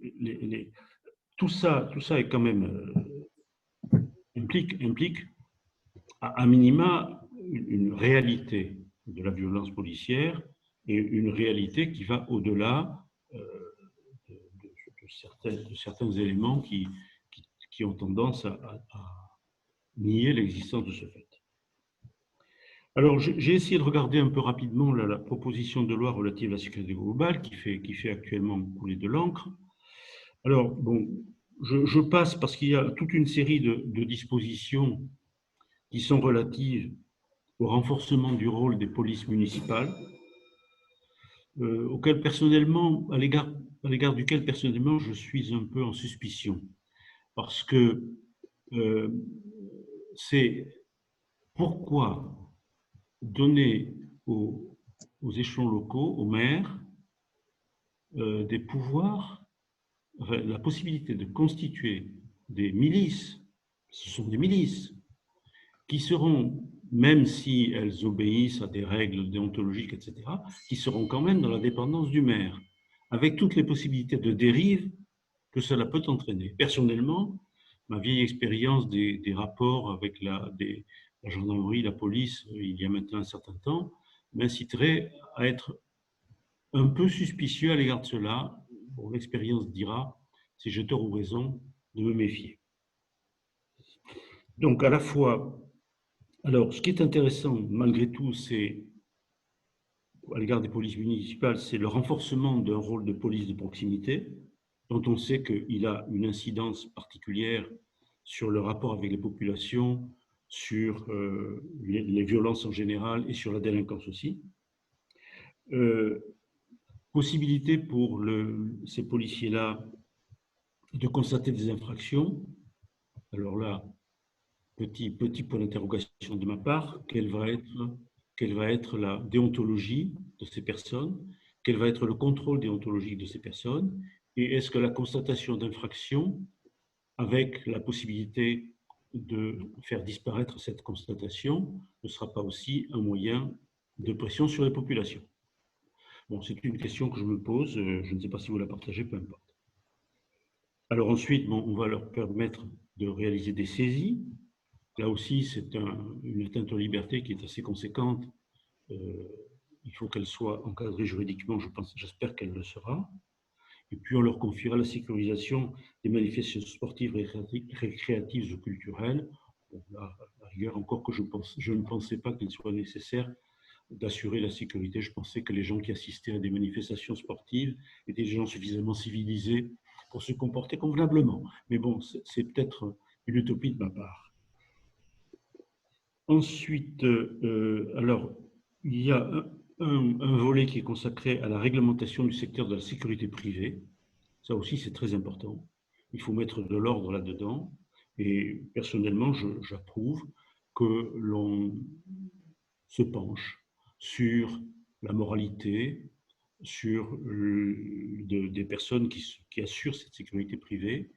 tout ça est quand même implique à minima une réalité de la violence policière et une réalité qui va au-delà de certains éléments qui ont tendance à nier l'existence de ce fait. Alors, j'ai essayé de regarder un peu rapidement la proposition de loi relative à la sécurité globale qui fait actuellement couler de l'encre. Alors, bon, je passe parce qu'il y a toute une série de dispositions qui sont relatives au renforcement du rôle des polices municipales, auquel personnellement, à l'égard duquel personnellement je suis un peu en suspicion, parce que c'est pourquoi donner aux échelons locaux, aux maires, des pouvoirs, enfin, la possibilité de constituer des milices. Ce sont des milices qui seront, même si elles obéissent à des règles déontologiques, etc., qui seront quand même dans la dépendance du maire, avec toutes les possibilités de dérive que cela peut entraîner. Personnellement, ma vieille expérience des rapports avec la gendarmerie, la police, il y a maintenant un certain temps, m'inciterait à être un peu suspicieux à l'égard de cela. Bon, l'expérience dira, si j'ai tort ou raison, de me méfier. Donc, à la fois, alors, ce qui est intéressant, malgré tout, c'est, à l'égard des polices municipales, c'est le renforcement d'un rôle de police de proximité, dont on sait qu'il a une incidence particulière sur le rapport avec les populations, sur les violences en général et sur la délinquance aussi. Possibilité pour ces policiers-là de constater des infractions. Alors là, petit point d'interrogation de ma part, quelle va être la déontologie de ces personnes, quel va être le contrôle déontologique de ces personnes, et est-ce que la constatation d'infraction, avec la possibilité de faire disparaître cette constatation, ne sera pas aussi un moyen de pression sur les populations? Bon, c'est une question que je me pose, je ne sais pas si vous la partagez, peu importe. Alors ensuite, bon, on va leur permettre de réaliser des saisies. Là aussi, c'est une atteinte aux libertés qui est assez conséquente. Il faut qu'elle soit encadrée juridiquement, j'espère qu'elle le sera. Et puis, on leur confiera la sécurisation des manifestations sportives, récréatives ou culturelles. Bon, là, à la rigueur, encore que je ne pensais pas qu'il soit nécessaire d'assurer la sécurité. Je pensais que les gens qui assistaient à des manifestations sportives étaient des gens suffisamment civilisés pour se comporter convenablement. Mais bon, c'est peut-être une utopie de ma part. Ensuite, alors, il y a un volet qui est consacré à la réglementation du secteur de la sécurité privée. Ça aussi, c'est très important. Il faut mettre de l'ordre là-dedans. Et personnellement, j'approuve que l'on se penche sur la moralité, sur des personnes qui assurent cette sécurité privée,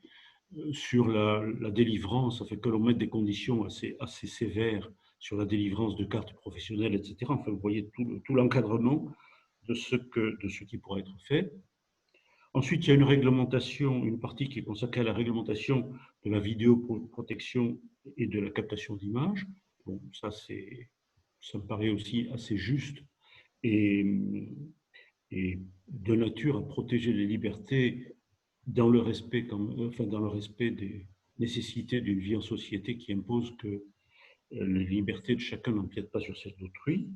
sur la délivrance, enfin que l'on mette des conditions assez sévères sur la délivrance de cartes professionnelles, etc. Enfin, vous voyez tout l'encadrement de ce qui pourra être fait. Ensuite, il y a une réglementation, une partie qui est consacrée à la réglementation de la vidéoprotection et de la captation d'images. Bon, ça me paraît aussi assez juste et de nature à protéger les libertés dans le respect des nécessités d'une vie en société qui impose que les libertés de chacun n'empiètent pas sur celles d'autrui.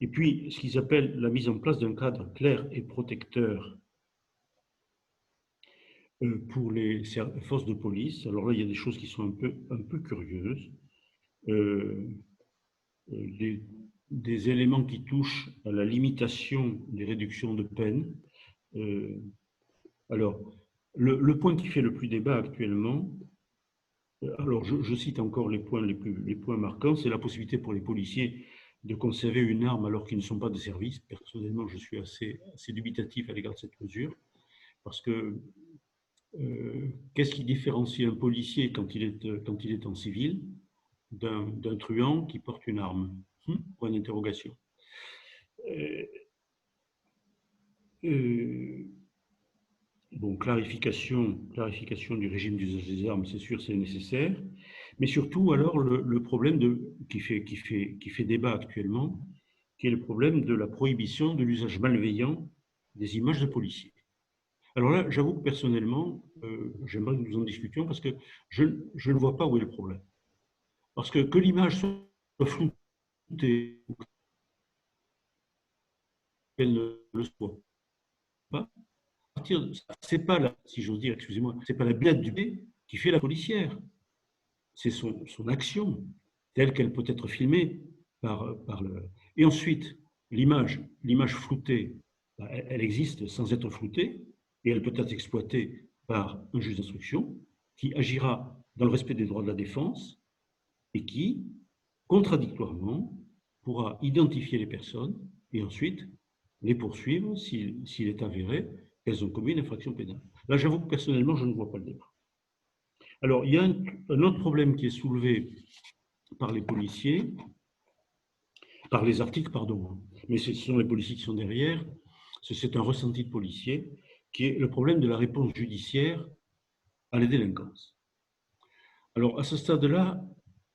Et puis, ce qu'ils appellent la mise en place d'un cadre clair et protecteur pour les forces de police. Alors là, il y a des choses qui sont un peu curieuses. Des éléments qui touchent à la limitation des réductions de peine. Alors, le point qui fait le plus débat actuellement, alors je cite encore les points marquants, c'est la possibilité pour les policiers de conserver une arme alors qu'ils ne sont pas de service. Personnellement, je suis assez dubitatif à l'égard de cette mesure, parce que qu'est-ce qui différencie un policier quand il est en civil d'un truand qui porte une arme? Point d'interrogation. Bon, clarification du régime d'usage des armes, c'est sûr, c'est nécessaire. Mais surtout, alors, le problème qui fait débat actuellement, qui est le problème de la prohibition de l'usage malveillant des images de policiers. Alors là, j'avoue que personnellement, j'aimerais que nous en discutions parce que je ne vois pas où est le problème. Parce que l'image soit floutée, qu'elle ne le soit pas, c'est pas la, si j'ose dire, excusez-moi, c'est pas la blague du B qui fait la policière. C'est son action telle qu'elle peut être filmée par le. Et ensuite, l'image floutée, elle existe sans être floutée et elle peut être exploitée par un juge d'instruction qui agira dans le respect des droits de la défense et qui, contradictoirement, pourra identifier les personnes et ensuite les poursuivre s'il est avéré qu'elles ont commis une infraction pénale. Là, j'avoue que personnellement, je ne vois pas le débat. Alors, il y a un autre problème qui est soulevé par les policiers, par les articles, pardon, mais ce sont les policiers qui sont derrière, c'est un ressenti de policiers, qui est le problème de la réponse judiciaire à la délinquance. Alors, à ce stade-là,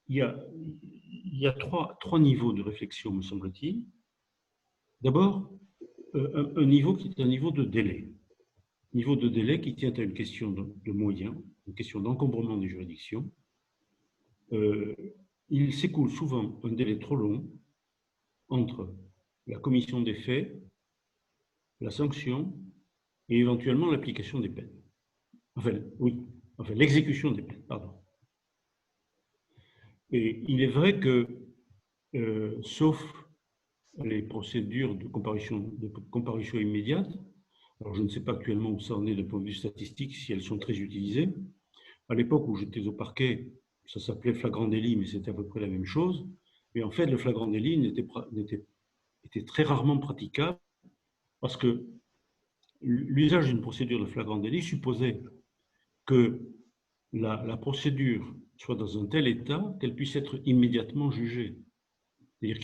il y a trois niveaux de réflexion, me semble-t-il. D'abord, un niveau qui est un niveau de délai. Niveau de délai qui tient à une question de moyens, une question d'encombrement des juridictions. Il s'écoule souvent un délai trop long entre la commission des faits, la sanction et éventuellement l'application des peines. L'exécution des peines, pardon. Et il est vrai que, sauf les procédures de comparution immédiate, alors je ne sais pas actuellement où ça en est d'un point de vue statistique, si elles sont très utilisées. À l'époque où j'étais au parquet, ça s'appelait flagrant délit, mais c'était à peu près la même chose. Mais en fait, le flagrant délit était très rarement praticable parce que l'usage d'une procédure de flagrant délit supposait que la procédure soit dans un tel état qu'elle puisse être immédiatement jugée. C'est-à-dire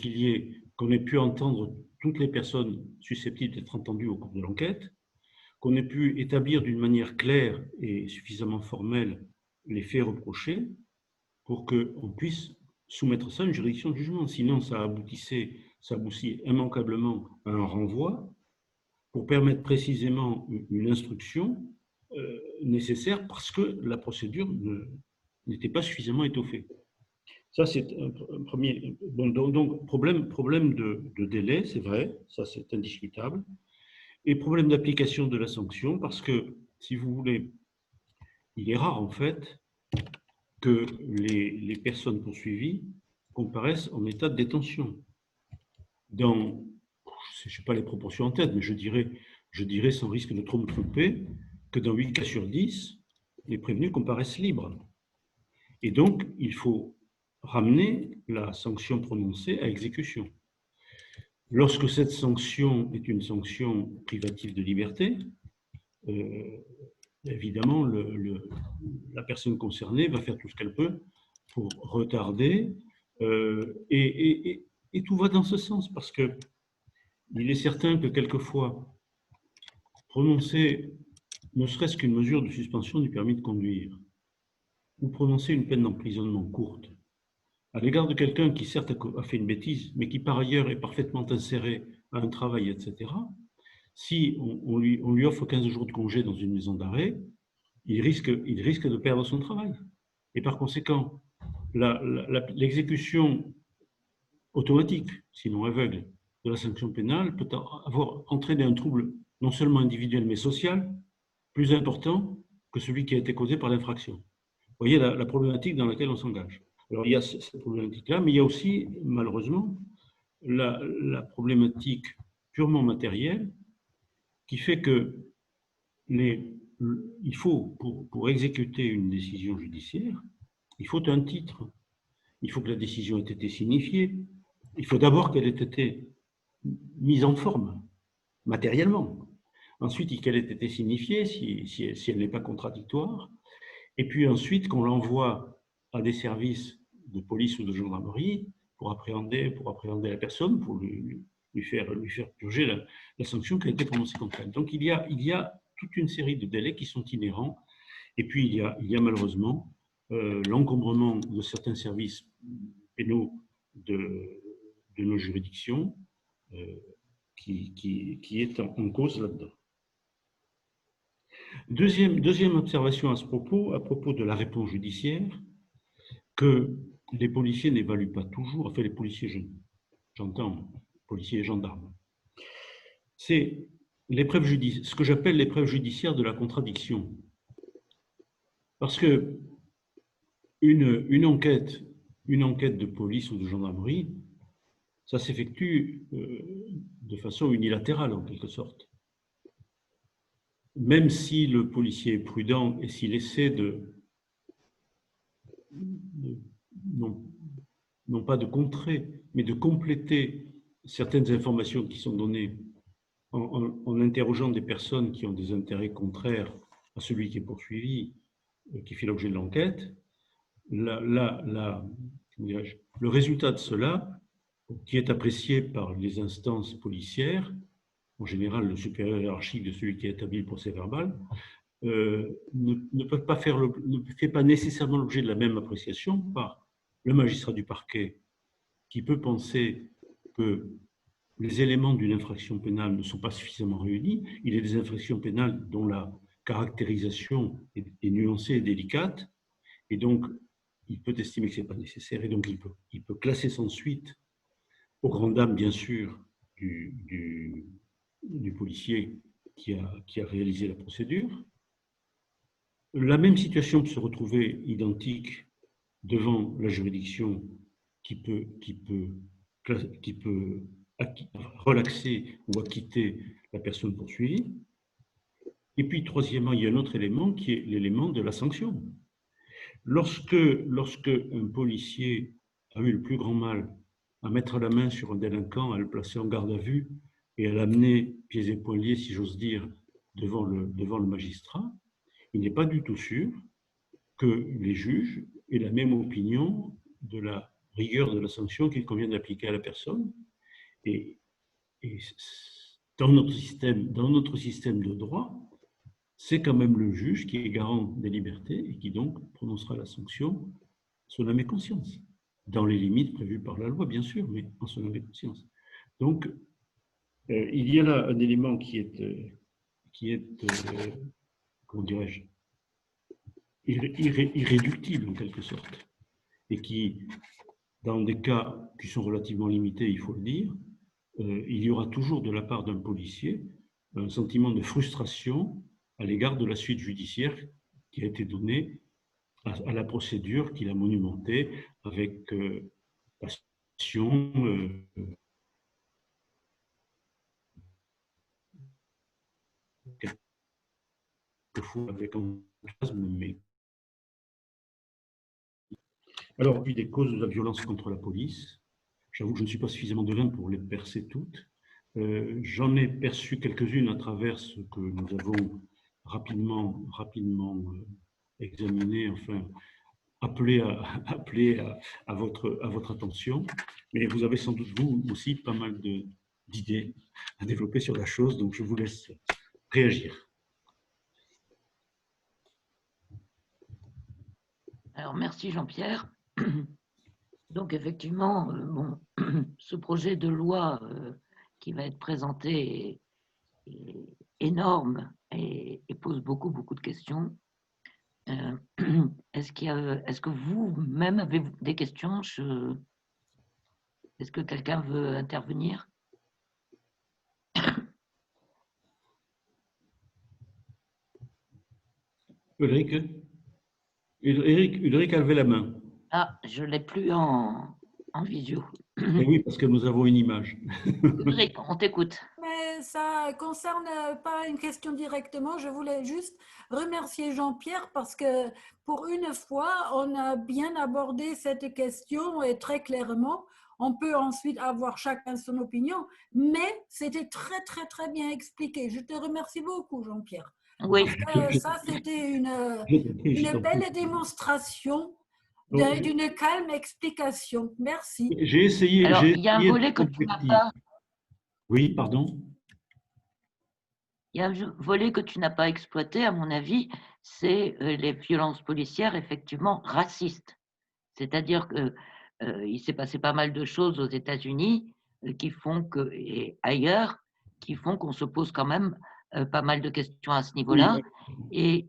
qu'on ait pu entendre toutes les personnes susceptibles d'être entendues au cours de l'enquête, qu'on ait pu établir d'une manière claire et suffisamment formelle les faits reprochés pour qu'on puisse soumettre ça à une juridiction de jugement. Sinon, ça aboutit immanquablement à un renvoi pour permettre précisément une instruction nécessaire parce que la procédure n'était pas suffisamment étoffée. Ça, c'est un premier. Donc problème de délai, c'est vrai, ça c'est indiscutable. Et problème d'application de la sanction, parce que, si vous voulez, il est rare en fait que les personnes poursuivies comparaissent en état de détention. Dans, je ne sais pas les proportions en tête, mais je dirais sans risque de trop me tromper, que dans 8 cas sur 10, les prévenus comparaissent libres. Et donc, il faut ramener la sanction prononcée à exécution. Lorsque cette sanction est une sanction privative de liberté, évidemment, la personne concernée va faire tout ce qu'elle peut pour retarder, et tout va dans ce sens, parce que il est certain que quelquefois, prononcer ne serait-ce qu'une mesure de suspension du permis de conduire, ou prononcer une peine d'emprisonnement courte, à l'égard de quelqu'un qui certes a fait une bêtise, mais qui par ailleurs est parfaitement inséré à un travail, etc., si on lui offre 15 jours de congé dans une maison d'arrêt, il risque de perdre son travail. Et par conséquent, l'exécution automatique, sinon aveugle, de la sanction pénale peut avoir entraîné un trouble non seulement individuel, mais social, plus important que celui qui a été causé par l'infraction. Vous voyez la problématique dans laquelle on s'engage. Alors, il y a cette problématique-là, mais il y a aussi, malheureusement, la problématique purement matérielle qui fait que il faut, pour exécuter une décision judiciaire, il faut un titre. Il faut que la décision ait été signifiée. Il faut d'abord qu'elle ait été mise en forme, matériellement. Ensuite, qu'elle ait été signifiée, si elle n'est pas contradictoire. Et puis ensuite, qu'on l'envoie à des services de police ou de gendarmerie pour appréhender la personne, pour lui faire purger la sanction qui a été prononcée contre elle. Donc, il y a toute une série de délais qui sont inhérents. Et puis, il y a malheureusement l'encombrement de certains services pénaux de nos juridictions qui est en cause là-dedans. Deuxième observation à ce propos, à propos de la réponse judiciaire, que les policiers n'évaluent pas toujours, enfin les policiers, j'entends policiers et gendarmes, c'est ce que j'appelle l'épreuve judiciaire de la contradiction. Parce que une enquête de police ou de gendarmerie, ça s'effectue de façon unilatérale en quelque sorte. Même si le policier est prudent et s'il essaie non pas de contrer, mais de compléter certaines informations qui sont données en interrogeant des personnes qui ont des intérêts contraires à celui qui est poursuivi, qui fait l'objet de l'enquête, le résultat de cela, qui est apprécié par les instances policières, en général le supérieur hiérarchique de celui qui a établi le procès-verbal, ne fait pas nécessairement l'objet de la même appréciation par le magistrat du parquet, qui peut penser que les éléments d'une infraction pénale ne sont pas suffisamment réunis. Il y a des infractions pénales dont la caractérisation est nuancée et délicate, et donc il peut estimer que ce n'est pas nécessaire, et donc il peut classer sans suite, aux grandes dames bien sûr du policier qui a réalisé la procédure. La même situation peut se retrouver identique devant la juridiction qui peut relaxer ou acquitter la personne poursuivie. Et puis, troisièmement, il y a un autre élément qui est l'élément de la sanction. Lorsque un policier a eu le plus grand mal à mettre la main sur un délinquant, à le placer en garde à vue et à l'amener pieds et poings liés, si j'ose dire, devant le magistrat, il n'est pas du tout sûr que les juges aient la même opinion de la rigueur de la sanction qu'il convient d'appliquer à la personne. Et dans notre système de droit, c'est quand même le juge qui est garant des libertés et qui donc prononcera la sanction son âme et conscience, dans les limites prévues par la loi, bien sûr, mais en son âme et conscience. Donc, il y a là un élément qui est comment dirais-je, irréductible en quelque sorte, et qui, dans des cas qui sont relativement limités, il faut le dire, il y aura toujours de la part d'un policier un sentiment de frustration à l'égard de la suite judiciaire qui a été donnée à la procédure qu'il a monumentée avec passion, quelquefois avec enthousiasme, mais... Alors, puis des causes de la violence contre la police. J'avoue que je ne suis pas suffisamment devin pour les percer toutes. J'en ai perçu quelques-unes à travers ce que nous avons rapidement examiné, enfin, appelé à votre attention. Mais vous avez sans doute, vous aussi, pas mal d'idées à développer sur la chose, donc je vous laisse réagir. Alors, merci Jean-Pierre. Donc, effectivement, bon, ce projet de loi qui va être présenté est énorme et pose beaucoup de questions. Est-ce que vous-même avez des questions? Est-ce que quelqu'un veut intervenir? Ulrich, Ulrich a levé la main. Ah, je ne l'ai plus en visio. Et oui, parce que nous avons une image. Ulrich, on t'écoute. Mais ça ne concerne pas une question directement. Je voulais juste remercier Jean-Pierre parce que pour une fois, on a bien abordé cette question et très clairement. On peut ensuite avoir chacun son opinion, mais c'était très, très, très bien expliqué. Je te remercie beaucoup, Jean-Pierre. Oui. Parce que ça, c'était une belle démonstration d'une calme explication. Merci. J'ai essayé. Alors, J'ai il y a un essayé volet que d'être tu n'as objectif. pas. Oui, pardon. Il y a un volet que tu n'as pas exploité, à mon avis, c'est les violences policières effectivement racistes. C'est-à-dire qu'il s'est passé pas mal de choses aux États-Unis qui font que, et ailleurs, qui font qu'on se pose quand même pas mal de questions à ce niveau-là. Et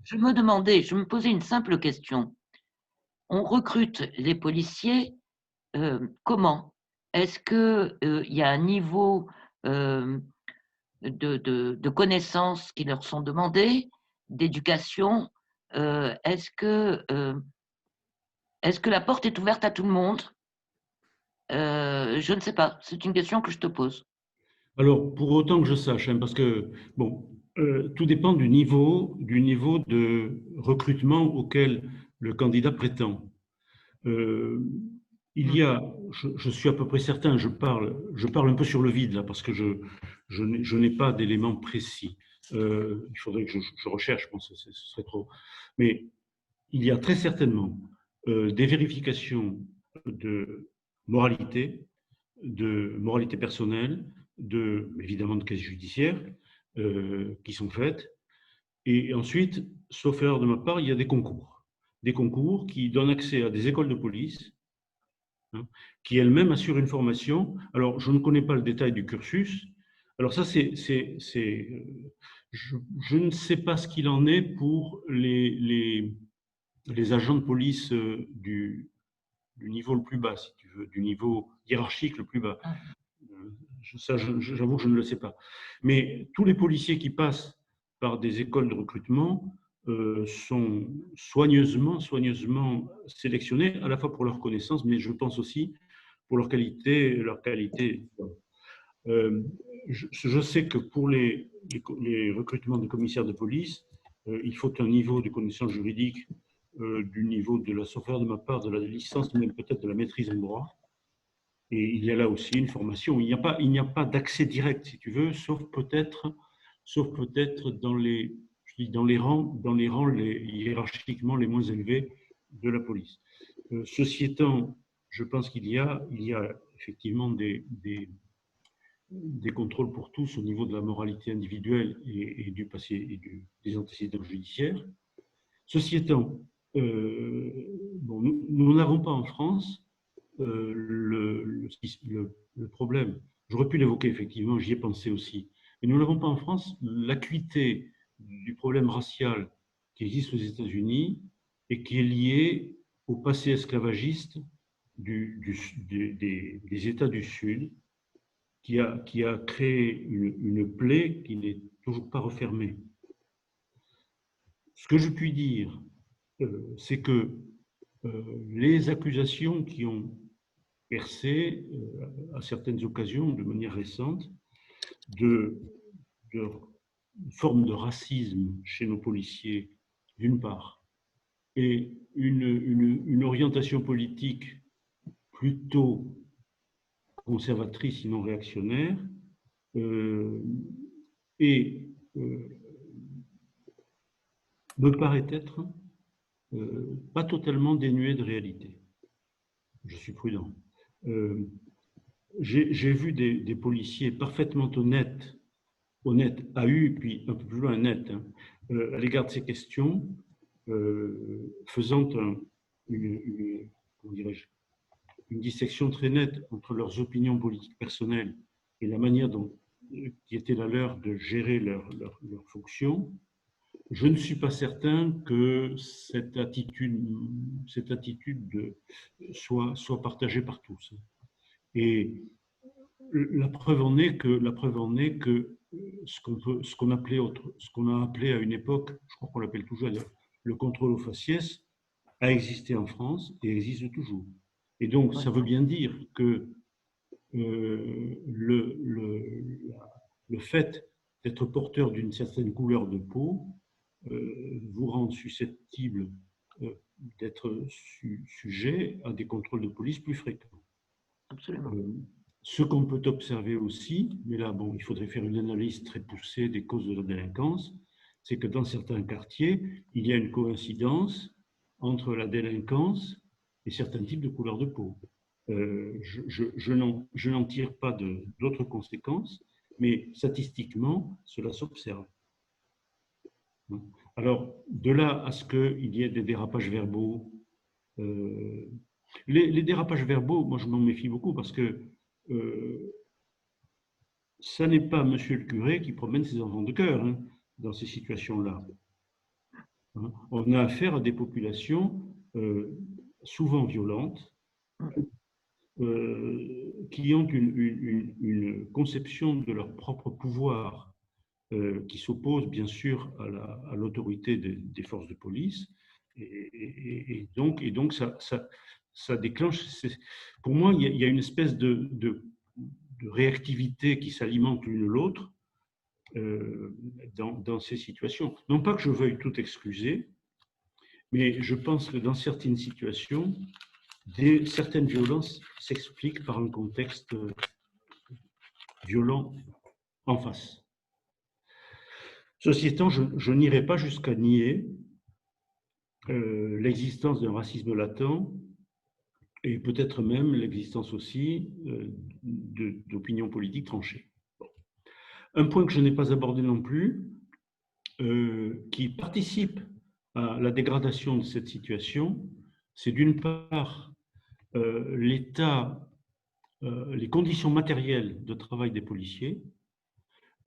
je me posais une simple question. On recrute les policiers comment? Est-ce qu'il y a un niveau de connaissances qui leur sont demandées, d'éducation? Est-ce que la porte est ouverte à tout le monde? Je ne sais pas. C'est une question que je te pose. Alors, pour autant que je sache, hein, parce que bon, tout dépend du niveau de recrutement auquel le candidat prétend. Il y a, je suis à peu près certain, je parle un peu sur le vide là, parce que je n'ai pas d'éléments précis. Il faudrait que je recherche, je pense que ce serait trop. Mais il y a très certainement des vérifications de moralité personnelle, évidemment de casier judiciaire, qui sont faites. Et ensuite, sauf erreur de ma part, il y a des concours. Des concours qui donnent accès à des écoles de police, hein, qui elles-mêmes assurent une formation. Alors, je ne connais pas le détail du cursus. Alors ça, je ne sais pas ce qu'il en est pour les agents de police du niveau le plus bas, si tu veux, du niveau hiérarchique le plus bas. Ça, j'avoue que je ne le sais pas. Mais tous les policiers qui passent par des écoles de recrutement sont soigneusement sélectionnés, à la fois pour leur connaissance, mais je pense aussi pour leur qualité. Je sais que pour les recrutements de commissaires de police, il faut un niveau de connaissance juridique du niveau de la, sauf erreur de ma part, de la licence, même peut-être de la maîtrise en droit. Et il y a là aussi une formation. Il n'y a pas d'accès direct, si tu veux, sauf peut-être dans les rangs hiérarchiquement les moins élevés de la police. Ceci étant, je pense qu'il y a effectivement des contrôles pour tous au niveau de la moralité individuelle et du passé et des antécédents judiciaires. Ceci étant, bon, nous n'avons pas en France le problème. J'aurais pu l'évoquer effectivement, j'y ai pensé aussi. Mais nous n'avons pas en France l'acuité du problème racial qui existe aux États-Unis et qui est lié au passé esclavagiste des États du Sud, qui a créé une plaie qui n'est toujours pas refermée. Ce que je puis dire, c'est que les accusations qui ont percé à certaines occasions, de manière récente, de forme de racisme chez nos policiers, d'une part, et une orientation politique plutôt conservatrice, sinon réactionnaire, et me paraît être pas totalement dénué de réalité. Je suis prudent. J'ai vu des policiers parfaitement honnêtes, AU, puis un peu plus loin net, hein, à l'égard de ces questions, faisant comment dirais-je, une dissection très nette entre leurs opinions politiques personnelles et la manière qui était la leur de gérer leur fonction. Je ne suis pas certain que cette attitude soit partagée par tous. Et la preuve en est que ce qu'on a appelé à une époque, je crois qu'on l'appelle toujours le contrôle au faciès, a existé en France et existe toujours. Et donc, ça veut bien dire que le fait d'être porteur d'une certaine couleur de peau vous rend susceptible d'être sujet à des contrôles de police plus fréquents. Absolument. Ce qu'on peut observer aussi, mais là, bon, il faudrait faire une analyse très poussée des causes de la délinquance, c'est que dans certains quartiers, il y a une coïncidence entre la délinquance et certains types de couleurs de peau. Je n'en tire pas d'autres conséquences, mais statistiquement, cela s'observe. Alors, de là à ce qu'il y ait des dérapages verbaux, les dérapages verbaux, moi je m'en méfie beaucoup parce que ça n'est pas monsieur le curé qui promène ses enfants de cœur hein, dans ces situations-là. Hein, on a affaire à des populations souvent violentes qui ont une conception de leur propre pouvoir qui s'oppose bien sûr à l'autorité des forces de police. Et donc ça déclenche, pour moi, il y a une espèce de réactivité qui s'alimente l'une l'autre dans ces situations. Non pas que je veuille tout excuser, mais je pense que dans certaines situations, certaines violences s'expliquent par un contexte violent en face. Ceci étant, je n'irai pas jusqu'à nier l'existence d'un racisme latent et peut-être même l'existence aussi d'opinions politiques tranchées. Bon. Un point que je n'ai pas abordé non plus, qui participe à la dégradation de cette situation, c'est d'une part l'état, les conditions matérielles de travail des policiers.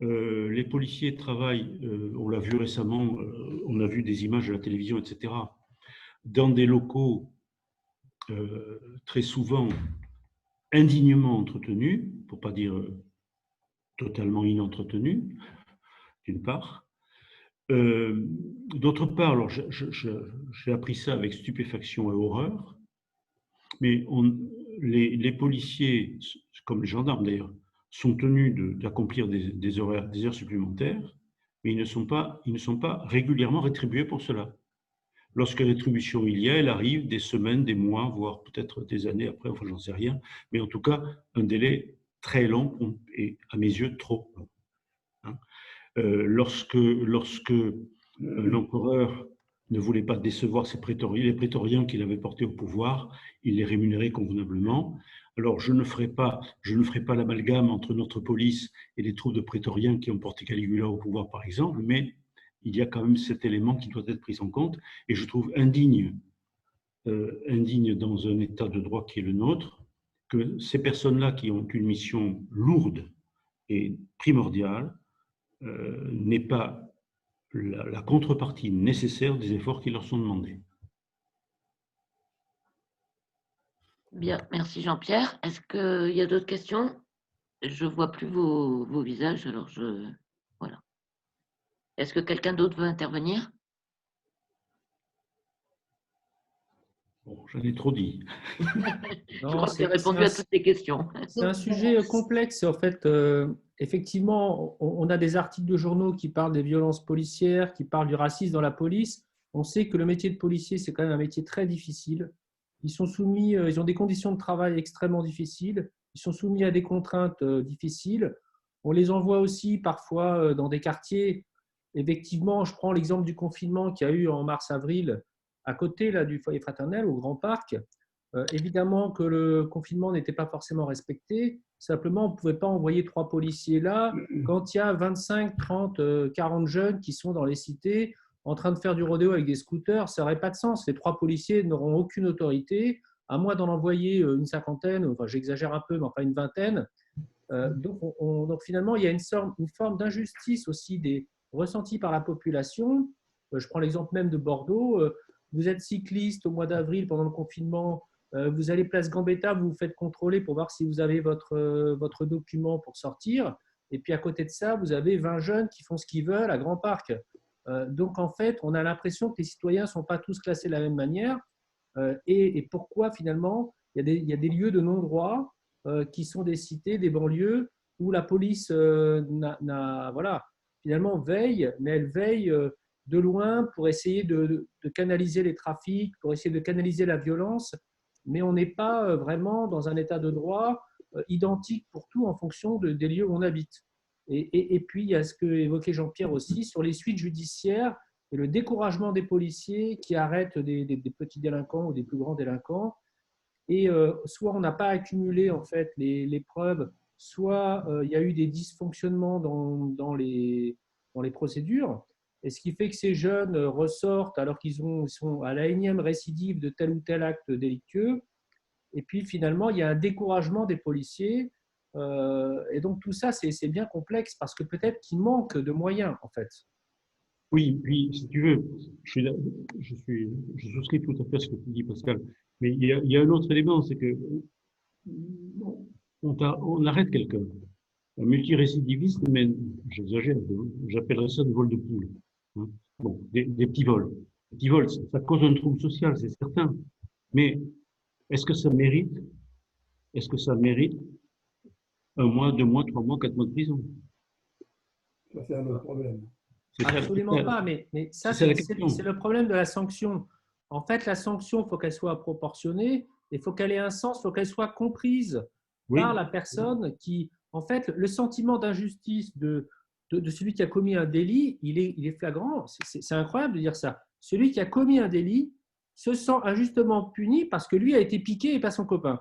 Les policiers travaillent, on l'a vu récemment, on a vu des images de la télévision, etc., dans des locaux très souvent indignement entretenus, pour ne pas dire totalement inentretenus, d'une part. D'autre part, alors j'ai appris ça avec stupéfaction et horreur, mais les policiers, comme les gendarmes d'ailleurs, sont tenus d'accomplir des heures supplémentaires, mais ils ne sont pas régulièrement rétribués pour cela. Lorsque rétribution il y a, elle arrive des semaines, des mois, voire peut-être des années après, enfin j'en sais rien, mais en tout cas un délai très long et à mes yeux trop long. Hein. Lorsque l'empereur ne voulait pas décevoir les prétoriens qu'il avait portés au pouvoir, il les rémunérait convenablement. Alors je ne ferai pas l'amalgame entre notre police et les troupes de prétoriens qui ont porté Caligula au pouvoir par exemple, mais il y a quand même cet élément qui doit être pris en compte et je trouve indigne dans un état de droit qui est le nôtre que ces personnes-là qui ont une mission lourde et primordiale n'aient pas la contrepartie nécessaire des efforts qui leur sont demandés. Bien, merci Jean-Pierre. Est-ce qu'il y a d'autres questions? Je ne vois plus vos visages, alors voilà. Est-ce que quelqu'un d'autre veut intervenir? Bon, j'en ai trop dit. Je crois que j'ai répondu à toutes les questions. C'est un sujet complexe. En fait, effectivement, on a des articles de journaux qui parlent des violences policières, qui parlent du racisme dans la police. On sait que le métier de policier, c'est quand même un métier très difficile. Ils sont soumis, ils ont des conditions de travail extrêmement difficiles. Ils sont soumis à des contraintes difficiles. On les envoie aussi parfois dans des quartiers. Effectivement, je prends l'exemple du confinement qu'il y a eu en mars-avril à côté là, du foyer fraternel, au Grand Parc. Évidemment que le confinement n'était pas forcément respecté. Simplement, on ne pouvait pas envoyer 3 policiers là quand il y a 25, 30, 40 jeunes qui sont dans les cités en train de faire du rodéo avec des scooters. Ça n'aurait pas de sens. Les 3 policiers n'auront aucune autorité, à moins d'en envoyer une cinquantaine, enfin j'exagère un peu, mais enfin une vingtaine. Donc finalement, il y a une forme d'injustice aussi ressentie par la population. Je prends l'exemple même de Bordeaux. Vous êtes cycliste au mois d'avril pendant le confinement, vous allez place Gambetta, vous vous faites contrôler pour voir si vous avez votre document pour sortir. Et puis à côté de ça, vous avez 20 jeunes qui font ce qu'ils veulent à Grand Parc. Donc en fait, on a l'impression que les citoyens ne sont pas tous classés de la même manière. Et pourquoi finalement il y a des lieux de non-droit qui sont des cités, des banlieues, où la police voilà, finalement veille, mais elle veille de loin pour essayer de canaliser les trafics, pour essayer de canaliser la violence, mais on n'est pas vraiment dans un état de droit identique pour tout en fonction des lieux où on habite. Et puis, il y a ce que évoquait Jean-Pierre aussi sur les suites judiciaires et le découragement des policiers qui arrêtent des petits délinquants ou des plus grands délinquants. Et soit on n'a pas accumulé en fait les preuves, soit il y a eu des dysfonctionnements dans les procédures. Et ce qui fait que ces jeunes ressortent alors qu'ils sont à la énième récidive de tel ou tel acte délictueux. Et puis finalement, il y a un découragement des policiers. Et donc tout ça, c'est bien complexe parce que peut-être qu'il manque de moyens en fait. Oui, puis si tu veux, je souscris tout à fait à ce que tu dis, Pascal. Mais il y a un autre élément, c'est que on arrête quelqu'un, un multirécidiviste, mais j'exagère, j'appellerais ça des vols de poule. Hein. Bon, des petits vols. Les petits vols, ça cause un trouble social, c'est certain. Mais est-ce que ça mérite un mois, 2 mois, 3 mois, 4 mois de prison? Ça, c'est un autre problème. Absolument pas, mais ça, c'est le problème de la sanction. En fait, la sanction, il faut qu'elle soit proportionnée, il faut qu'elle ait un sens, il faut qu'elle soit comprise par la personne qui, en fait, le sentiment d'injustice de celui qui a commis un délit, il est flagrant. C'est incroyable de dire ça. Celui qui a commis un délit se sent injustement puni parce que lui a été piqué et pas son copain.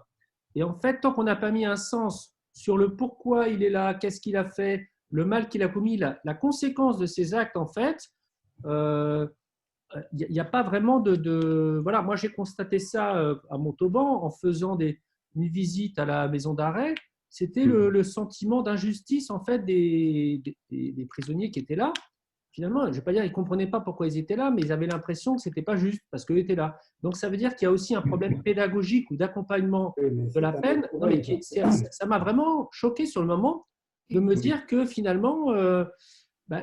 Et en fait, tant qu'on n'a pas mis un sens sur le pourquoi il est là, qu'est-ce qu'il a fait, le mal qu'il a commis, la conséquence de ses actes, en fait, il n'y a pas vraiment Voilà, moi j'ai constaté ça à Montauban en faisant une visite à la maison d'arrêt. C'était le sentiment d'injustice en fait des prisonniers qui étaient là. Finalement, je ne vais pas dire qu'ils ne comprenaient pas pourquoi ils étaient là, mais ils avaient l'impression que ce n'était pas juste parce qu'ils étaient là. Donc ça veut dire qu'il y a aussi un problème pédagogique ou d'accompagnement de la peine. Non, mais ça m'a vraiment choqué sur le moment de me dire que finalement,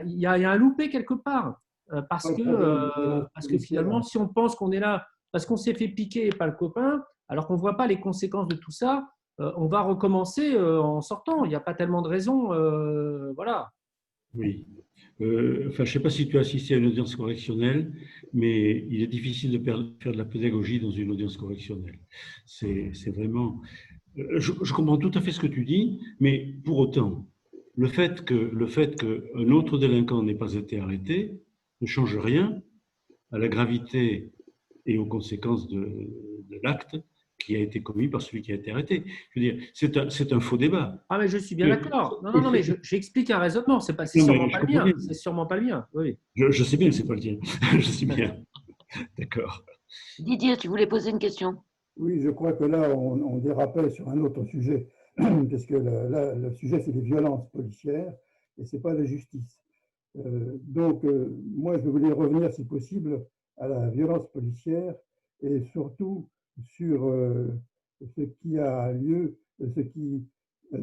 il y a un loupé quelque part. Parce que finalement, si on pense qu'on est là parce qu'on s'est fait piquer et pas le copain, alors qu'on ne voit pas les conséquences de tout ça, on va recommencer en sortant. Il n'y a pas tellement de raisons. Voilà. Oui. Je ne sais pas si tu as assisté à une audience correctionnelle, mais il est difficile de faire de la pédagogie dans une audience correctionnelle. C'est vraiment… Je comprends tout à fait ce que tu dis, mais pour autant, le fait qu'un autre délinquant n'ait pas été arrêté ne change rien à la gravité et aux conséquences de l'acte qui a été commis par celui qui a été arrêté. Je veux dire, c'est un faux débat. Ah, mais je suis bien d'accord. Non, mais j'explique un raisonnement. C'est sûrement pas le mien. C'est sûrement pas le mien. Oui. Je sais bien que c'est pas le tien. Je sais bien. D'accord. Didier, tu voulais poser une question? Oui, je crois que là, on dérapait sur un autre sujet, parce que le sujet, c'est les violences policières et ce n'est pas la justice. Donc, moi, je voulais revenir, si possible, à la violence policière et surtout sur ce qui a lieu, ce qui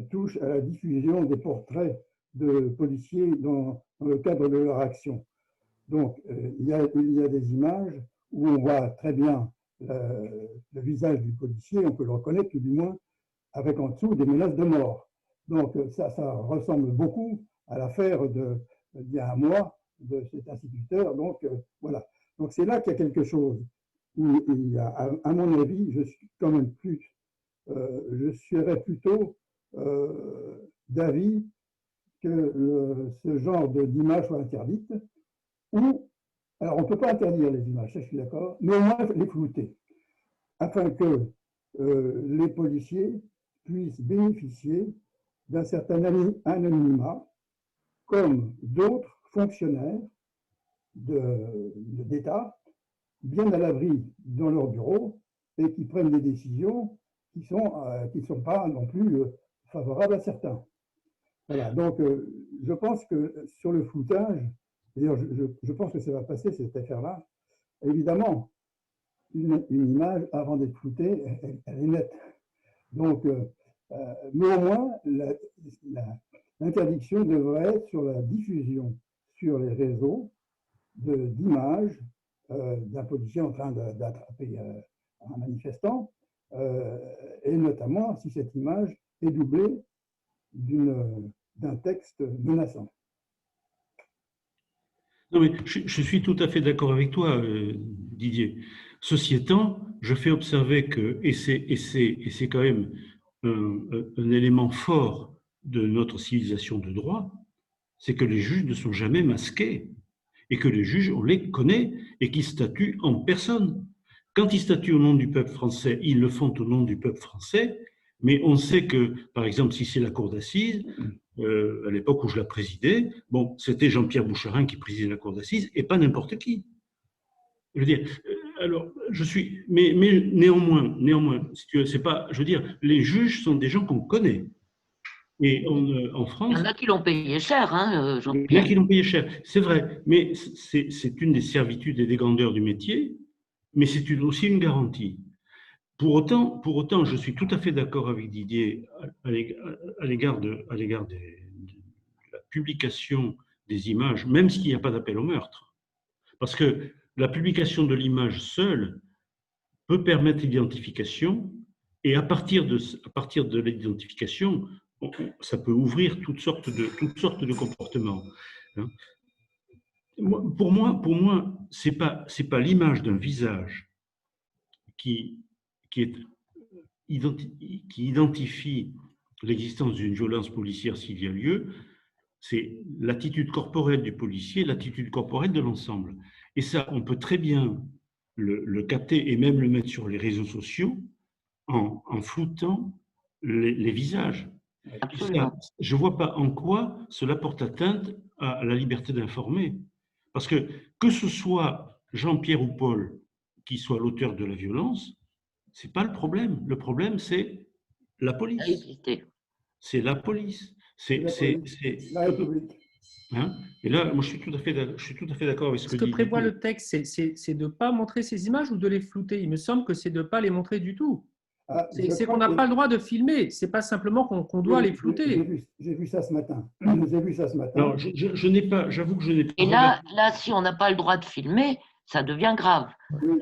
touche à la diffusion des portraits de policiers dans le cadre de leur action. Donc, il y a des images où on voit très bien le visage du policier, on peut le reconnaître tout du moins, avec en dessous des menaces de mort. Donc, ça ressemble beaucoup à l'affaire d'il y a un mois de cet instituteur. Donc, voilà. Donc, c'est là qu'il y a quelque chose où il y a, à mon avis, je suis quand même je serais plutôt d'avis que ce genre d'image soit interdite, ou, alors on ne peut pas interdire les images, ça je suis d'accord, mais au moins les flouter, afin que les policiers puissent bénéficier d'un certain anonymat, comme d'autres fonctionnaires d'État, bien à l'abri dans leur bureau, et qui prennent des décisions qui ne sont pas non plus favorables à certains. Voilà, donc je pense que sur le floutage, d'ailleurs je pense que ça va passer cette affaire-là, évidemment, une image avant d'être floutée, elle est nette. Donc, mais au moins, L'interdiction devrait être sur la diffusion sur les réseaux d'images d'un policier en train d'attraper un manifestant, et notamment si cette image est doublée d'un texte menaçant. Non, mais je suis tout à fait d'accord avec toi, Didier. Ceci étant, je fais observer que, et c'est quand même un élément fort de notre civilisation de droit, c'est que les juges ne sont jamais masqués et que les juges, on les connaît et qu'ils statuent en personne. Quand ils statuent au nom du peuple français, ils le font au nom du peuple français, mais on sait que, par exemple, si c'est la cour d'assises, à l'époque où je la présidais, bon, c'était Jean-Pierre Boucherin qui présidait la cour d'assises et pas n'importe qui. Je veux dire, alors, mais néanmoins, si tu veux, c'est pas, je veux dire, les juges sont des gens qu'on connaît. Et en France, il y en a qui l'ont payé cher, hein, il y en Jean-Pierre. a qui l'ont payé cher, c'est vrai, mais c'est une des servitudes et des grandeurs du métier, mais c'est aussi une garantie. Pour autant, je suis tout à fait d'accord avec Didier à l'égard de la publication des images, même s'il n'y a pas d'appel au meurtre. Parce que la publication de l'image seule peut permettre l'identification, et à partir de l'identification, ça peut ouvrir toutes sortes de comportements. Pour moi, c'est pas l'image d'un visage qui identifie l'existence d'une violence policière s'il y a lieu, c'est l'attitude corporelle du policier, l'attitude corporelle de l'ensemble. Et ça, on peut très bien le capter et même le mettre sur les réseaux sociaux en floutant les visages. Absolument. Je ne vois pas en quoi cela porte atteinte à la liberté d'informer. Parce que ce soit Jean-Pierre ou Paul qui soit l'auteur de la violence, ce n'est pas le problème. Le problème, c'est la police. C'est la police. La République. Hein? Et là, moi, je suis tout à fait d'accord avec ce que dit. Ce que prévoit le texte, c'est de ne pas montrer ces images ou de les flouter. Il me semble que c'est de ne pas les montrer du tout. C'est qu'on n'a pas le droit de filmer. C'est pas simplement qu'on doit les flouter. J'ai vu ça ce matin. J'ai vu ça ce matin. Non, je n'ai pas. J'avoue que je n'ai pas. Et là, si on n'a pas le droit de filmer, ça devient grave.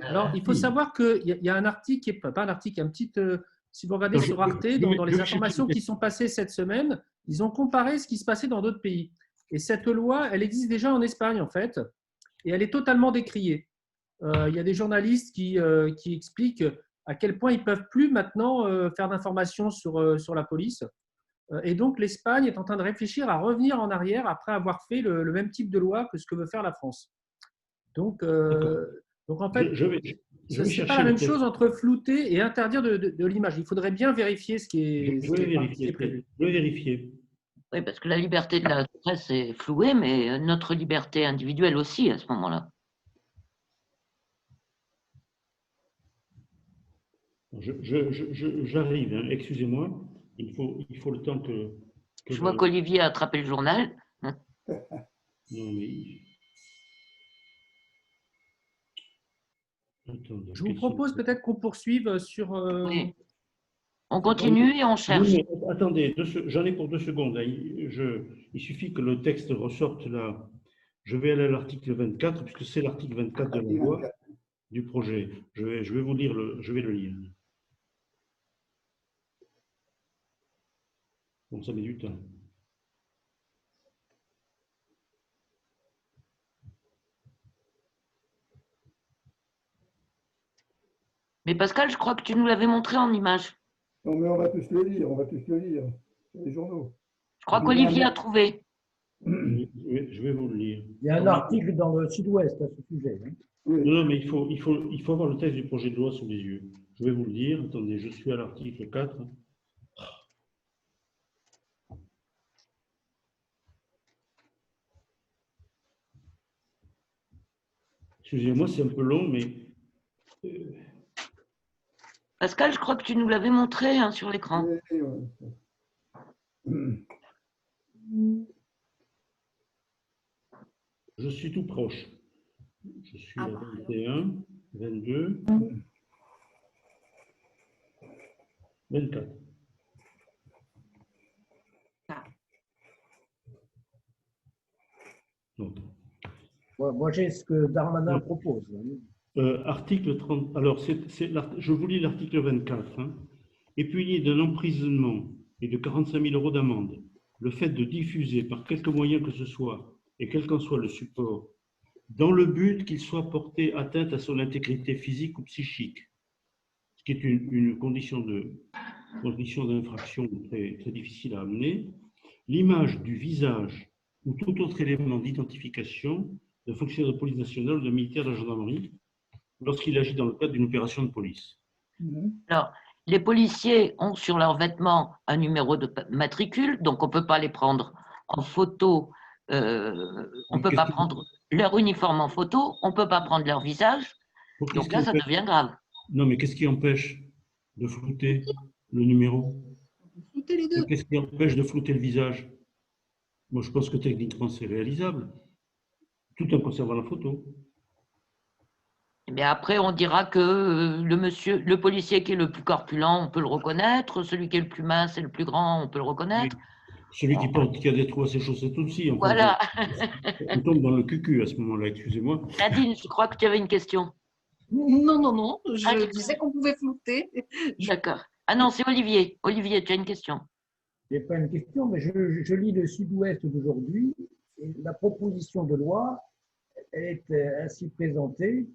Alors, il faut savoir qu'il y a un article qui est pas un article, un petit. Si vous regardez sur Arte, dans les informations qui sont passées cette semaine, ils ont comparé ce qui se passait dans d'autres pays. Et cette loi, elle existe déjà en Espagne, en fait, et elle est totalement décriée. Il y a des journalistes qui expliquent à quel point ils ne peuvent plus maintenant faire d'informations sur la police. Et donc, l'Espagne est en train de réfléchir à revenir en arrière après avoir fait le même type de loi que ce que veut faire la France. Donc en fait, ce n'est pas la même chose entre flouter et interdire de l'image. Il faudrait bien vérifier ce qui est prévu. Je vais vérifier. Oui, parce que la liberté de la presse est flouée, mais notre liberté individuelle aussi à ce moment-là. J'arrive, hein. Excusez-moi, il faut le temps que je vois qu'Olivier a attrapé le journal. Non, mais... Attendez, je vous propose peut-être qu'on poursuive sur... Oui. On continue et on cherche. Oui, attendez, j'en ai pour 2 secondes. Il suffit que le texte ressorte là. Je vais aller à l'article 24, puisque c'est l'article 24 de la loi du projet. Je vais vous lire je vais le lire. Bon, ça met du temps. Mais Pascal, je crois que tu nous l'avais montré en image. Non, mais on va tous le lire, sur les journaux. Je crois qu'Olivier a trouvé. Je vais vous le lire. Il y a un article dans le Sud-Ouest à ce sujet. Hein. Oui. Non, mais il faut avoir le texte du projet de loi sous les yeux. Je vais vous le dire. Attendez, je suis à l'article 4. Excusez-moi, c'est un peu long, mais... Pascal, je crois que tu nous l'avais montré sur l'écran. Je suis tout proche. Je suis à 21, 22, 24. Donc, Moi, j'ai ce que Darmanin propose. article 30. Alors, je vous lis l'article 24. Hein. Et puni d'un emprisonnement et de 45 000 € d'amende le fait de diffuser par quelque moyen que ce soit, et quel qu'en soit le support, dans le but qu'il soit porté atteinte à son intégrité physique ou psychique, ce qui est une condition d'infraction très, très difficile à amener, l'image du visage ou tout autre élément d'identification d'un fonctionnaire de police nationale ou d'un militaire de la gendarmerie lorsqu'il agit dans le cadre d'une opération de police. Alors, les policiers ont sur leurs vêtements un numéro de matricule, donc on ne peut pas les prendre en photo, on ne peut pas prendre leur uniforme en photo, on ne peut pas prendre leur visage, donc là, ça devient grave. Non, mais qu'est-ce qui empêche de flouter le numéro? Flouter les deux. Qu'est-ce qui empêche de flouter le visage? Moi, je pense que techniquement, c'est réalisable, tout en conservant la photo. Mais après, on dira que le policier qui est le plus corpulent, on peut le reconnaître. Celui qui est le plus mince et le plus grand, on peut le reconnaître. Celui qui a des trous à ses chaussettes aussi. Enfin, voilà. On tombe dans le cucu à ce moment-là, excusez-moi. Nadine, je crois que tu avais une question. Non. Je disais qu'on pouvait flouter. D'accord. Ah non, c'est Olivier. Olivier, tu as une question. Je n'ai pas une question, mais je lis le Sud-Ouest d'aujourd'hui. La proposition de loi est ainsi présentée.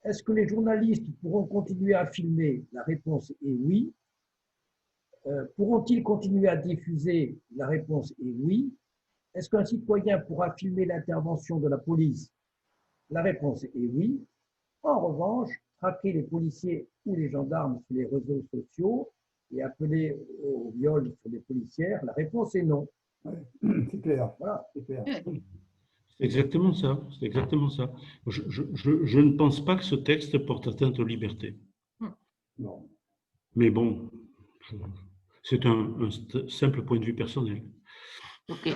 Est-ce que les journalistes pourront continuer à filmer? La réponse est oui. Pourront-ils continuer à diffuser? La réponse est oui. Est-ce qu'un citoyen pourra filmer l'intervention de la police? La réponse est oui. En revanche, traquer les policiers ou les gendarmes sur les réseaux sociaux et appeler au viol sur les policières, la réponse est non. C'est clair. Voilà. C'est clair. C'est exactement ça. C'est exactement ça. Je ne pense pas que ce texte porte atteinte aux libertés. Non. Mais bon, c'est un simple point de vue personnel. Ok.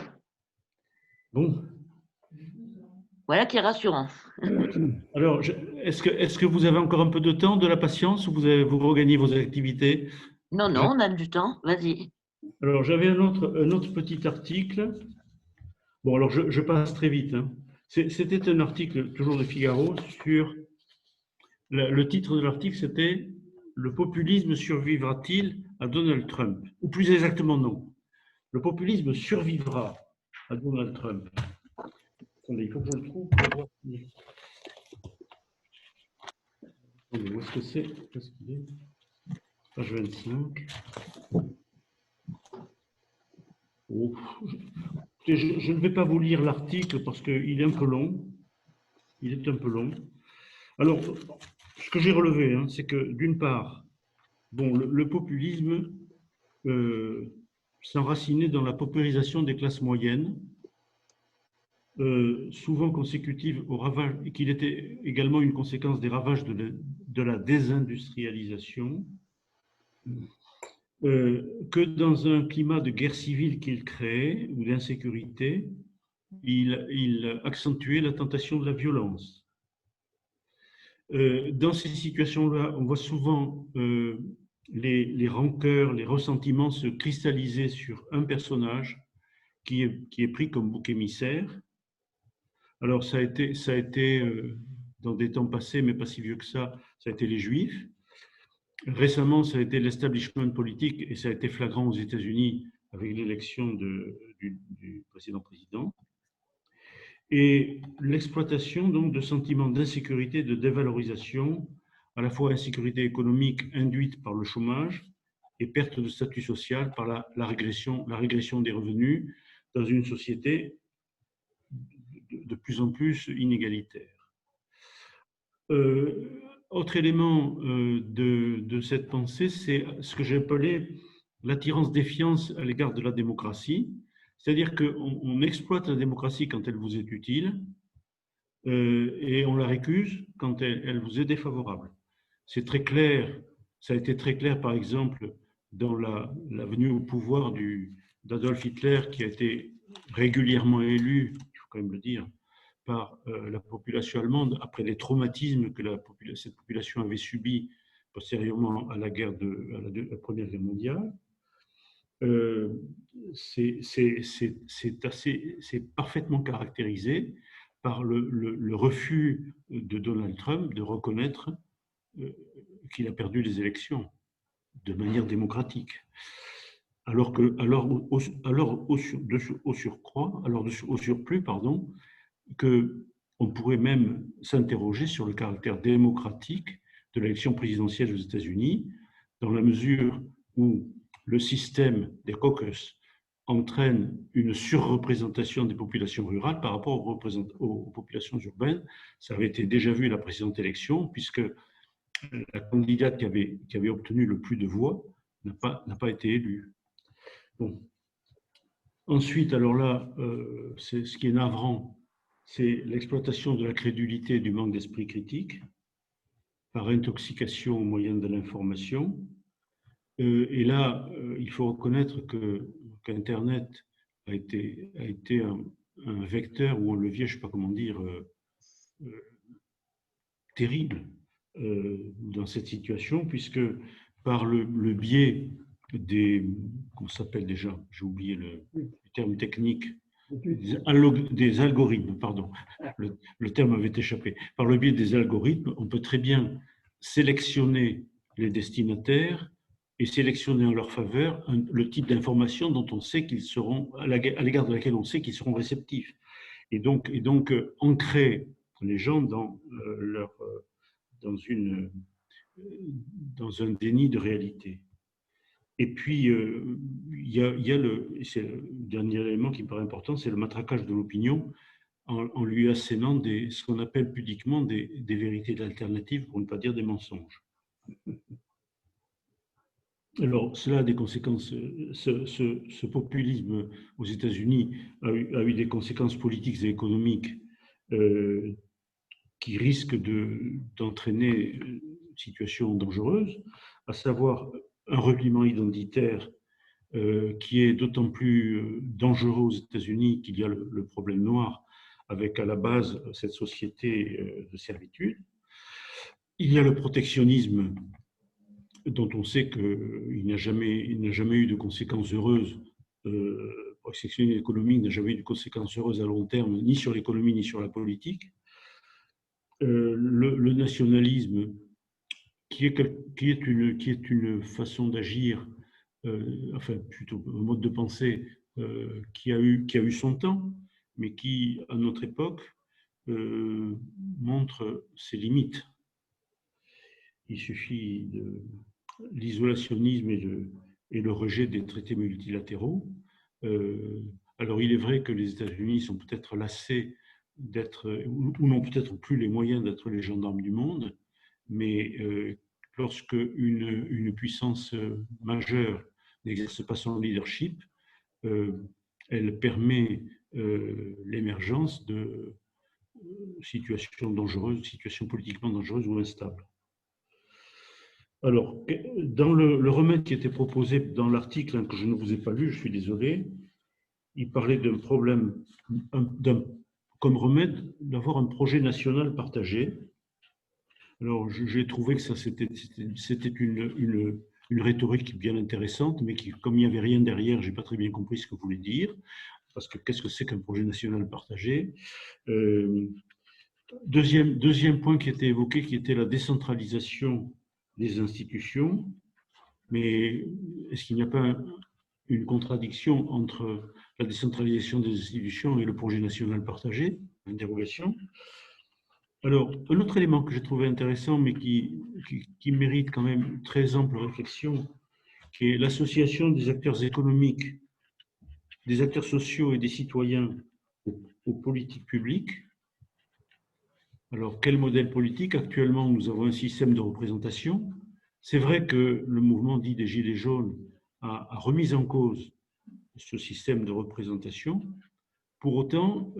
Bon. Voilà qui est rassurant. Alors, est-ce que vous avez encore un peu de temps, de la patience, ou vous regagnez vos activités? Non, on a du temps. Vas-y. Alors, j'avais un autre petit article. Bon, alors je passe très vite. Hein. C'était un article, toujours de Figaro, sur... Le titre de l'article, c'était « Le populisme survivra-t-il à Donald Trump ?» Ou plus exactement, non. « Le populisme survivra à Donald Trump ». Attendez, il faut que je le trouve pour voir. Attendez, où est-ce que c'est? Où est-ce qu'il est? Page 25. Oh. Je ne vais pas vous lire l'article parce qu'il est un peu long. Il est un peu long. Alors, ce que j'ai relevé, hein, c'est que d'une part, bon, le populisme s'enracinait dans la paupérisation des classes moyennes, souvent consécutive au ravage, et qu'il était également une conséquence des ravages de la désindustrialisation, que dans un climat de guerre civile qu'il créait ou d'insécurité, il accentuait la tentation de la violence. Dans ces situations-là, on voit souvent les rancœurs, les ressentiments se cristalliser sur un personnage qui est pris comme bouc émissaire. Alors, ça a été dans des temps passés, mais pas si vieux que ça a été les Juifs. Récemment, ça a été l'establishment politique, et ça a été flagrant aux États-Unis avec l'élection du président. Et l'exploitation donc de sentiments d'insécurité, de dévalorisation, à la fois insécurité économique induite par le chômage et perte de statut social par la régression des revenus dans une société de plus en plus inégalitaire. Autre élément de cette pensée, c'est ce que j'ai appelé l'attirance-défiance à l'égard de la démocratie. C'est-à-dire qu'on exploite la démocratie quand elle vous est utile et on la récuse quand elle vous est défavorable. C'est très clair, ça a été très clair par exemple dans la venue au pouvoir d'Adolf Hitler qui a été régulièrement élu, il faut quand même le dire, par la population allemande après les traumatismes que cette population avait subis postérieurement à la Première Guerre mondiale. c'est parfaitement caractérisé par le refus de Donald Trump de reconnaître qu'il a perdu les élections de manière démocratique. Alors au surplus, pardon, qu'on pourrait même s'interroger sur le caractère démocratique de l'élection présidentielle aux États-Unis, dans la mesure où le système des caucus entraîne une surreprésentation des populations rurales par rapport aux populations urbaines. Ça avait été déjà vu à la précédente élection, puisque la candidate qui avait obtenu le plus de voix n'a pas été élue. Bon. Ensuite, alors là, c'est ce qui est navrant, c'est l'exploitation de la crédulité et du manque d'esprit critique par intoxication au moyen de l'information. Et là, il faut reconnaître qu'Internet a été un vecteur ou un levier, je ne sais pas comment dire, terrible dans cette situation, puisque par le biais comment ça s'appelle déjà, j'ai oublié le terme technique, des algorithmes, pardon, le terme avait échappé. Par le biais des algorithmes, on peut très bien sélectionner les destinataires et sélectionner en leur faveur le type d'information dont on sait qu'ils seront, à l'égard de laquelle on sait qu'ils seront réceptifs. Et donc ancrer les gens dans un déni de réalité. Et puis, il y a le dernier élément qui me paraît important, c'est le matraquage de l'opinion en lui assénant ce qu'on appelle pudiquement des vérités alternatives, pour ne pas dire des mensonges. Alors, cela a des conséquences. Ce populisme aux États-Unis a eu des conséquences politiques et économiques qui risquent d'entraîner une situation dangereuse, à savoir un repliement identitaire qui est d'autant plus dangereux aux États-Unis qu'il y a le problème noir, avec à la base cette société de servitude. Il y a le protectionnisme dont on sait qu'il n'a jamais eu de conséquences heureuses. Le protectionnisme économique n'a jamais eu de conséquences heureuses à long terme, ni sur l'économie, ni sur la politique. Le nationalisme, qui est une façon d'agir, enfin plutôt un mode de pensée qui a eu son temps, mais qui, à notre époque, montre ses limites. Il suffit de l'isolationnisme et le rejet des traités multilatéraux. Alors il est vrai que les États-Unis sont peut-être lassés ou n'ont peut-être plus les moyens d'être les gendarmes du monde, mais lorsque une puissance majeure n'exerce pas son leadership, elle permet l'émergence de situations dangereuses, situations politiquement dangereuses ou instables. Alors, dans le remède qui était proposé dans l'article que je ne vous ai pas lu, je suis désolé, il parlait d'un problème, comme remède, d'avoir un projet national partagé. Alors, j'ai trouvé que ça, c'était une rhétorique bien intéressante, mais qui, comme il n'y avait rien derrière, je n'ai pas très bien compris ce que voulait dire, parce que qu'est-ce que c'est qu'un projet national partagé? Deuxième point qui était évoqué, qui était la décentralisation des institutions, mais est-ce qu'il n'y a pas une contradiction entre la décentralisation des institutions et le projet national partagé? Interrogation. Alors, un autre élément que j'ai trouvé intéressant, mais qui mérite quand même très ample réflexion, qui est l'association des acteurs économiques, des acteurs sociaux et des citoyens aux politiques publiques. Alors, quel modèle politique? Actuellement, nous avons un système de représentation. C'est vrai que le mouvement dit des Gilets jaunes a remis en cause ce système de représentation. Pour autant,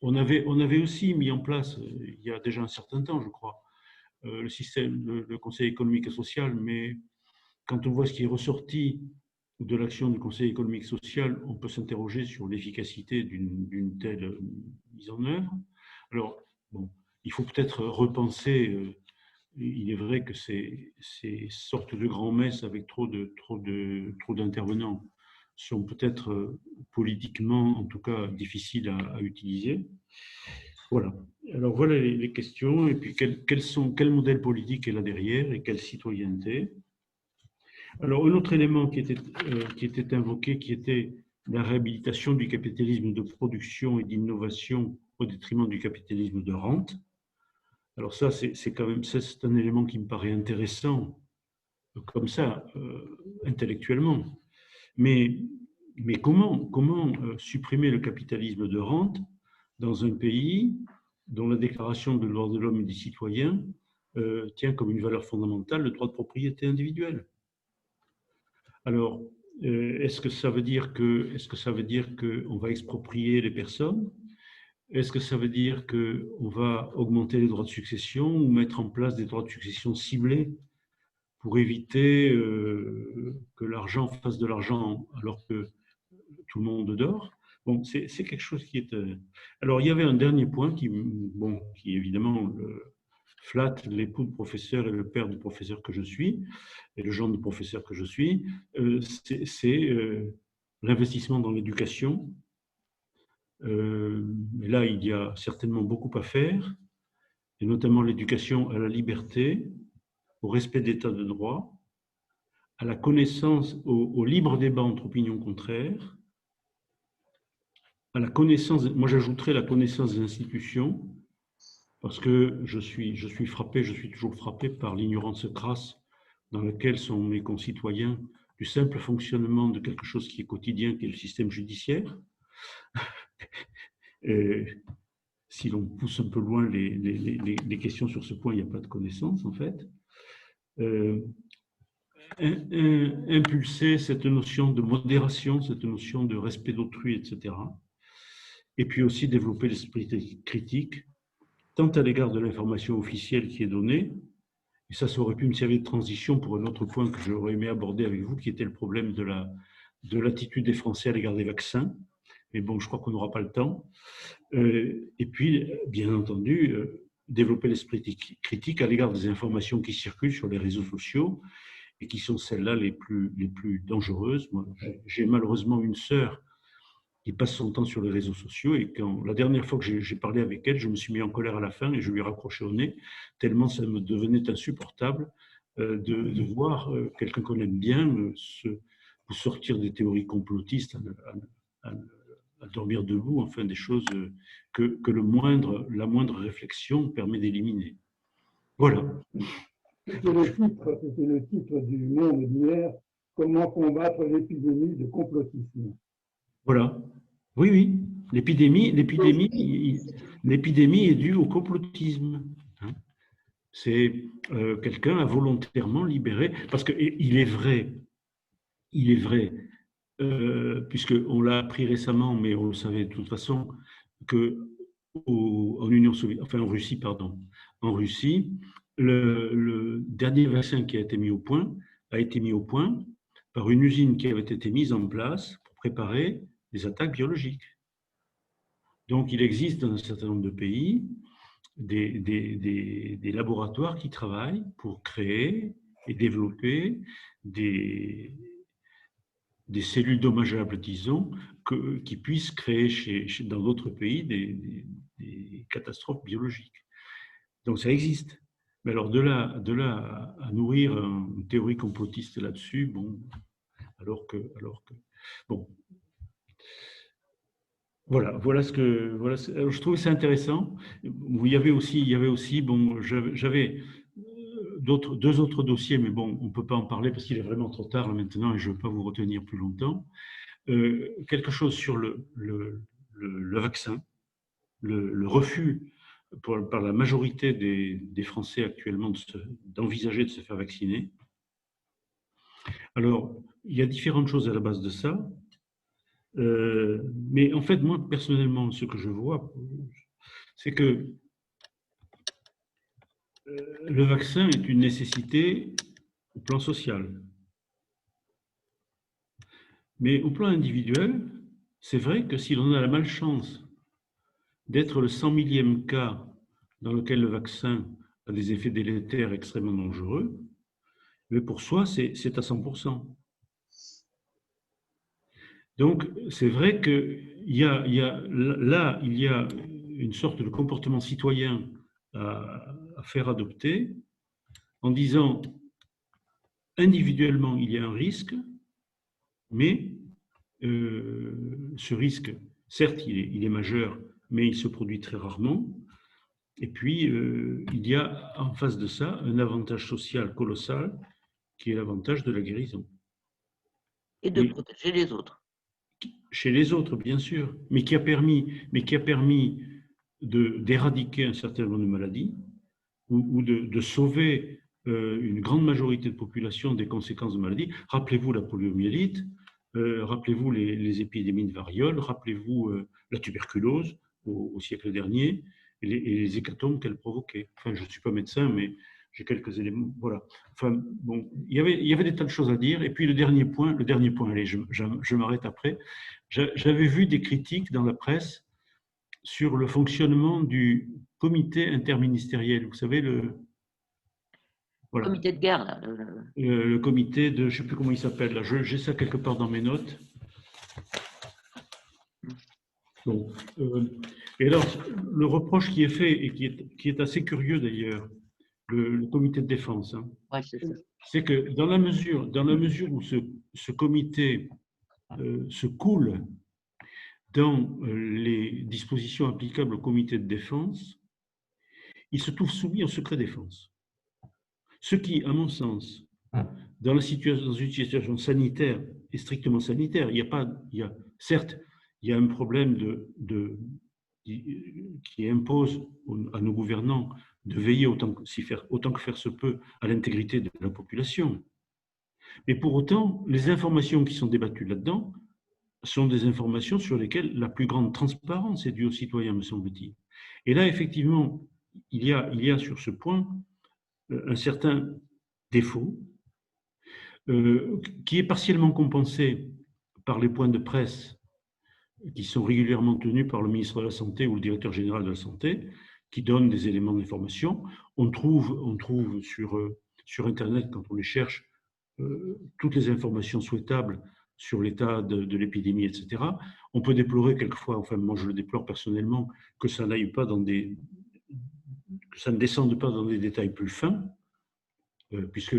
on avait aussi mis en place, il y a déjà un certain temps, je crois, le système, le Conseil économique et social, mais quand on voit ce qui est ressorti de l'action du Conseil économique et social, on peut s'interroger sur l'efficacité d'une telle mise en œuvre. Alors, bon, il faut peut-être repenser il est vrai que ces sortes de grands-messes avec trop d'intervenants sont peut-être politiquement, en tout cas, difficiles à utiliser. Voilà. Alors voilà les questions. Et puis quel modèle politique est là derrière et quelle citoyenneté. Alors un autre élément qui était invoqué, qui était la réhabilitation du capitalisme de production et d'innovation au détriment du capitalisme de rente. Alors ça, c'est quand même, c'est un élément qui me paraît intéressant, comme ça, intellectuellement. Mais comment supprimer le capitalisme de rente dans un pays dont la Déclaration des droits de l'homme et des citoyens tient comme une valeur fondamentale le droit de propriété individuelle? Alors, est-ce que ça veut dire qu'on va exproprier les personnes? Est-ce que ça veut dire qu'on va augmenter les droits de succession ou mettre en place des droits de succession ciblés pour éviter que l'argent fasse de l'argent alors que tout le monde dort? Bon, c'est quelque chose qui est... Alors, il y avait un dernier point qui évidemment flatte l'époux de professeur et le père du professeur que je suis, et le genre de professeur que je suis, c'est l'investissement dans l'éducation. Mais là, il y a certainement beaucoup à faire, et notamment l'éducation à la liberté, au respect de l'état de droit, à la connaissance, au libre débat entre opinions contraires, à la connaissance, moi j'ajouterais la connaissance des institutions, parce que je suis toujours frappé par l'ignorance crasse dans laquelle sont mes concitoyens du simple fonctionnement de quelque chose qui est quotidien, qui est le système judiciaire. Si l'on pousse un peu loin les questions sur ce point, il n'y a pas de connaissance en fait. Impulser cette notion de modération, cette notion de respect d'autrui, etc. Et puis aussi développer l'esprit critique, tant à l'égard de l'information officielle qui est donnée, et ça aurait pu me servir de transition pour un autre point que j'aurais aimé aborder avec vous, qui était le problème de l'attitude des Français à l'égard des vaccins. Mais bon, je crois qu'on n'aura pas le temps. Et puis, bien entendu, développer l'esprit critique à l'égard des informations qui circulent sur les réseaux sociaux et qui sont celles-là les plus dangereuses. Moi, j'ai malheureusement une sœur qui passe son temps sur les réseaux sociaux et la dernière fois que j'ai parlé avec elle, je me suis mis en colère à la fin et je lui ai raccroché au nez, tellement ça me devenait insupportable de voir quelqu'un qu'on aime bien sortir des théories complotistes à dormir debout, enfin des choses que la moindre réflexion permet d'éliminer. Voilà. C'était le titre du Monde d'hier, comment combattre l'épidémie de complotisme. Voilà. Oui. L'épidémie est due au complotisme. C'est quelqu'un a volontairement libéré, parce qu'il est vrai, puisqu'on l'a appris récemment, mais on le savait de toute façon, en Russie, le dernier vaccin qui a été mis au point par une usine qui avait été mise en place pour préparer des attaques biologiques. Donc, il existe dans un certain nombre de pays des laboratoires qui travaillent pour créer et développer des cellules dommageables, disons, qui puissent créer dans d'autres pays des catastrophes biologiques. Donc, ça existe. Mais alors, de là à nourrir une théorie complotiste là-dessus, bon, alors que bon. Voilà ce que alors je trouve ça intéressant. Il y avait aussi bon, j'avais deux autres dossiers, mais bon, on ne peut pas en parler parce qu'il est vraiment trop tard là, maintenant et je ne veux pas vous retenir plus longtemps. Quelque chose sur le vaccin, le refus par la majorité des Français actuellement d'envisager de se faire vacciner. Alors, il y a différentes choses à la base de ça. Mais en fait, moi, personnellement, ce que je vois, c'est que le vaccin est une nécessité au plan social. Mais au plan individuel, c'est vrai que si l'on a la malchance d'être le 100 millième cas dans lequel le vaccin a des effets délétères extrêmement dangereux, mais pour soi, c'est à 100%. Donc, c'est vrai qu'il y a une sorte de comportement citoyen à faire adopter en disant individuellement, il y a un risque, mais ce risque, certes, il est majeur, mais il se produit très rarement. Et puis, il y a en face de ça un avantage social colossal qui est l'avantage de la guérison. Et de protéger les autres. Chez les autres, bien sûr, mais qui a permis d'éradiquer un certain nombre de maladies ou de sauver une grande majorité de population des conséquences de maladies. Rappelez-vous la poliomyélite, rappelez-vous les épidémies de variole, rappelez-vous la tuberculose au siècle dernier et les hécatombes qu'elle provoquait. Enfin, je ne suis pas médecin, mais j'ai quelques éléments. Voilà. Enfin, bon, il y avait des tas de choses à dire. Et puis le dernier point, allez, je m'arrête après. J'avais vu des critiques dans la presse sur le fonctionnement du comité interministériel. Vous savez, voilà. Comité de guerre, là. Le comité de, je ne sais plus comment il s'appelle, là. J'ai ça quelque part dans mes notes. Bon, et alors, le reproche qui est fait, et qui est assez curieux d'ailleurs, le comité de défense, hein, Ouais, c'est ça. c'est que dans la mesure où ce comité se coule dans les dispositions applicables au comité de défense, il se trouve soumis au secret défense. Ce qui, à mon sens, dans une situation sanitaire et strictement sanitaire, certes, il y a un problème qui impose à nos gouvernants de veiller autant que faire se peut à l'intégrité de la population. Mais pour autant, les informations qui sont débattues là-dedans sont des informations sur lesquelles la plus grande transparence est due aux citoyens, me semble-t-il. Et là, effectivement, il y a sur ce point un certain défaut qui est partiellement compensé par les points de presse qui sont régulièrement tenus par le ministre de la Santé ou le directeur général de la Santé, qui donnent des éléments d'information. On trouve sur Internet, quand on les cherche, toutes les informations souhaitables sur l'état de l'épidémie, etc. On peut déplorer quelquefois, enfin moi je le déplore personnellement, que ça n'aille pas que ça ne descende pas dans des détails plus fins, puisque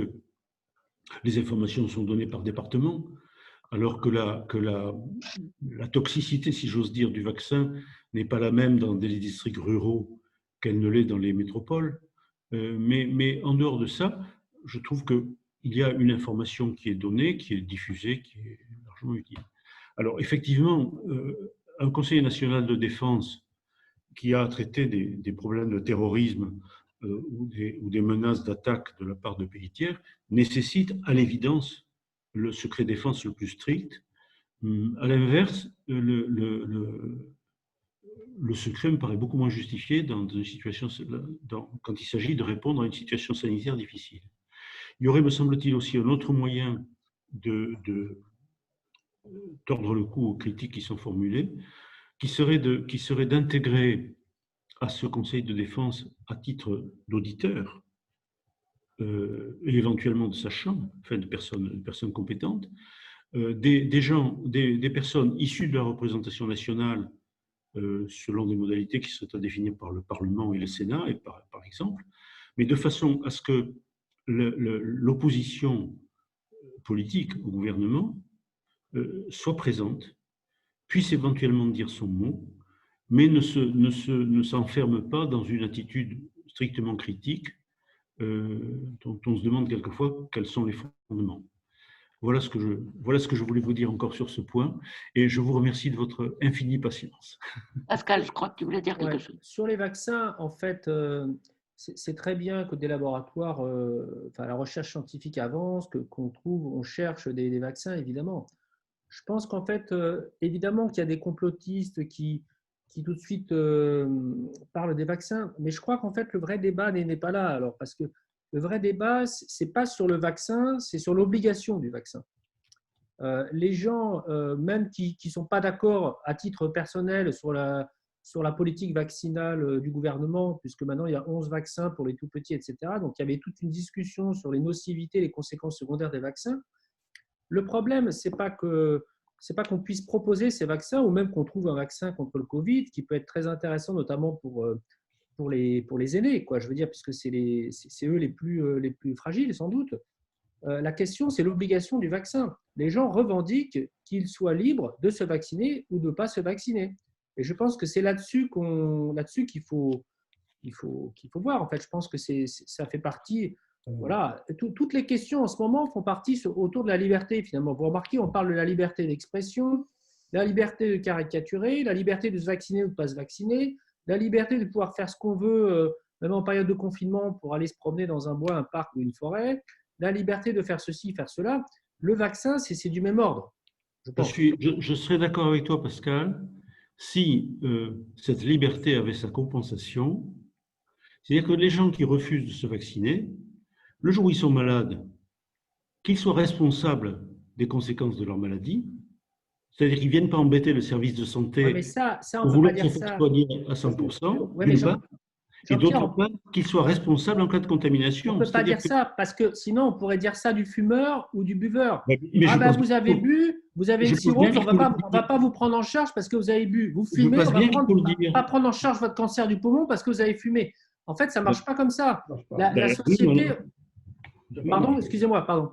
les informations sont données par département, alors que la toxicité, si j'ose dire, du vaccin n'est pas la même dans des districts ruraux qu'elle ne l'est dans les métropoles. Mais en dehors de ça, je trouve qu'il y a une information qui est donnée, qui est diffusée, qui est largement utile. Alors, effectivement, un conseiller national de défense qui a traité des problèmes de terrorisme ou des menaces d'attaque de la part de pays tiers nécessite à l'évidence le secret défense le plus strict. À l'inverse, le secret me paraît beaucoup moins justifié dans une situation, quand il s'agit de répondre à une situation sanitaire difficile. Il y aurait, me semble-t-il, aussi un autre moyen de tordre le cou aux critiques qui sont formulées, qui serait d'intégrer à ce conseil de défense, à titre d'auditeur, et éventuellement de sachants, enfin de personnes compétentes, des personnes issues de la représentation nationale selon des modalités qui seraient à définir par le Parlement et le Sénat, et par exemple, mais de façon à ce que l'opposition politique au gouvernement soit présente, puisse éventuellement dire son mot, mais ne s'enferme pas dans une attitude strictement critique dont on se demande quelquefois quels sont les fondements. Voilà ce que je voulais vous dire encore sur ce point, et je vous remercie de votre infinie patience. Pascal, je crois que tu voulais dire quelque chose. Sur les vaccins, en fait, c'est très bien que des laboratoires, la recherche scientifique avance, on cherche des vaccins, évidemment. Je pense qu'en fait, évidemment qu'il y a des complotistes qui tout de suite parlent des vaccins, mais je crois qu'en fait, le vrai débat n'est pas là. Alors, parce que le vrai débat, ce n'est pas sur le vaccin, c'est sur l'obligation du vaccin. Les gens, même qui ne sont pas d'accord à titre personnel sur sur la politique vaccinale du gouvernement, puisque maintenant il y a 11 vaccins pour les tout petits, etc. Donc il y avait toute une discussion sur les nocivités, les conséquences secondaires des vaccins. Le problème, ce n'est pas qu'on puisse proposer ces vaccins ou même qu'on trouve un vaccin contre le Covid qui peut être très intéressant, notamment pour les aînés, quoi. Je veux dire, puisque c'est eux les plus fragiles, sans doute. La question, c'est l'obligation du vaccin. Les gens revendiquent qu'ils soient libres de se vacciner ou de ne pas se vacciner. Et je pense que c'est là-dessus qu'il faut voir. En fait, je pense que ça fait partie. Voilà, toutes les questions en ce moment font partie autour de la liberté, finalement. Vous remarquez, on parle de la liberté d'expression, la liberté de caricaturer, la liberté de se vacciner ou de ne pas se vacciner, la liberté de pouvoir faire ce qu'on veut, même en période de confinement, pour aller se promener dans un bois, un parc ou une forêt, la liberté de faire ceci, faire cela. Le vaccin, c'est du même ordre, je pense. Je serais d'accord avec toi, Pascal, si cette liberté avait sa compensation. C'est-à-dire que les gens qui refusent de se vacciner, le jour où ils sont malades, qu'ils soient responsables des conséquences de leur maladie, c'est-à-dire qu'ils ne viennent pas embêter le service de santé mais ça pour on ne peut pas vouloir dire se faire ça. soigner à 100%, Ouais, mais d'une part, et d'autre Jean-Pierre, part, qu'ils soient responsables en cas de on contamination. ne peut pas dire ça, parce que sinon, on pourrait dire ça du fumeur ou du buveur. Mais Vous avez bu, vous avez une cirrhose, on ne va pas vous prendre en charge parce que vous avez bu. Vous fumez, on ne va pas prendre en charge votre cancer du poumon parce que vous avez fumé. En fait, ça ne marche pas comme ça. La société… Pardon, excusez-moi, pardon.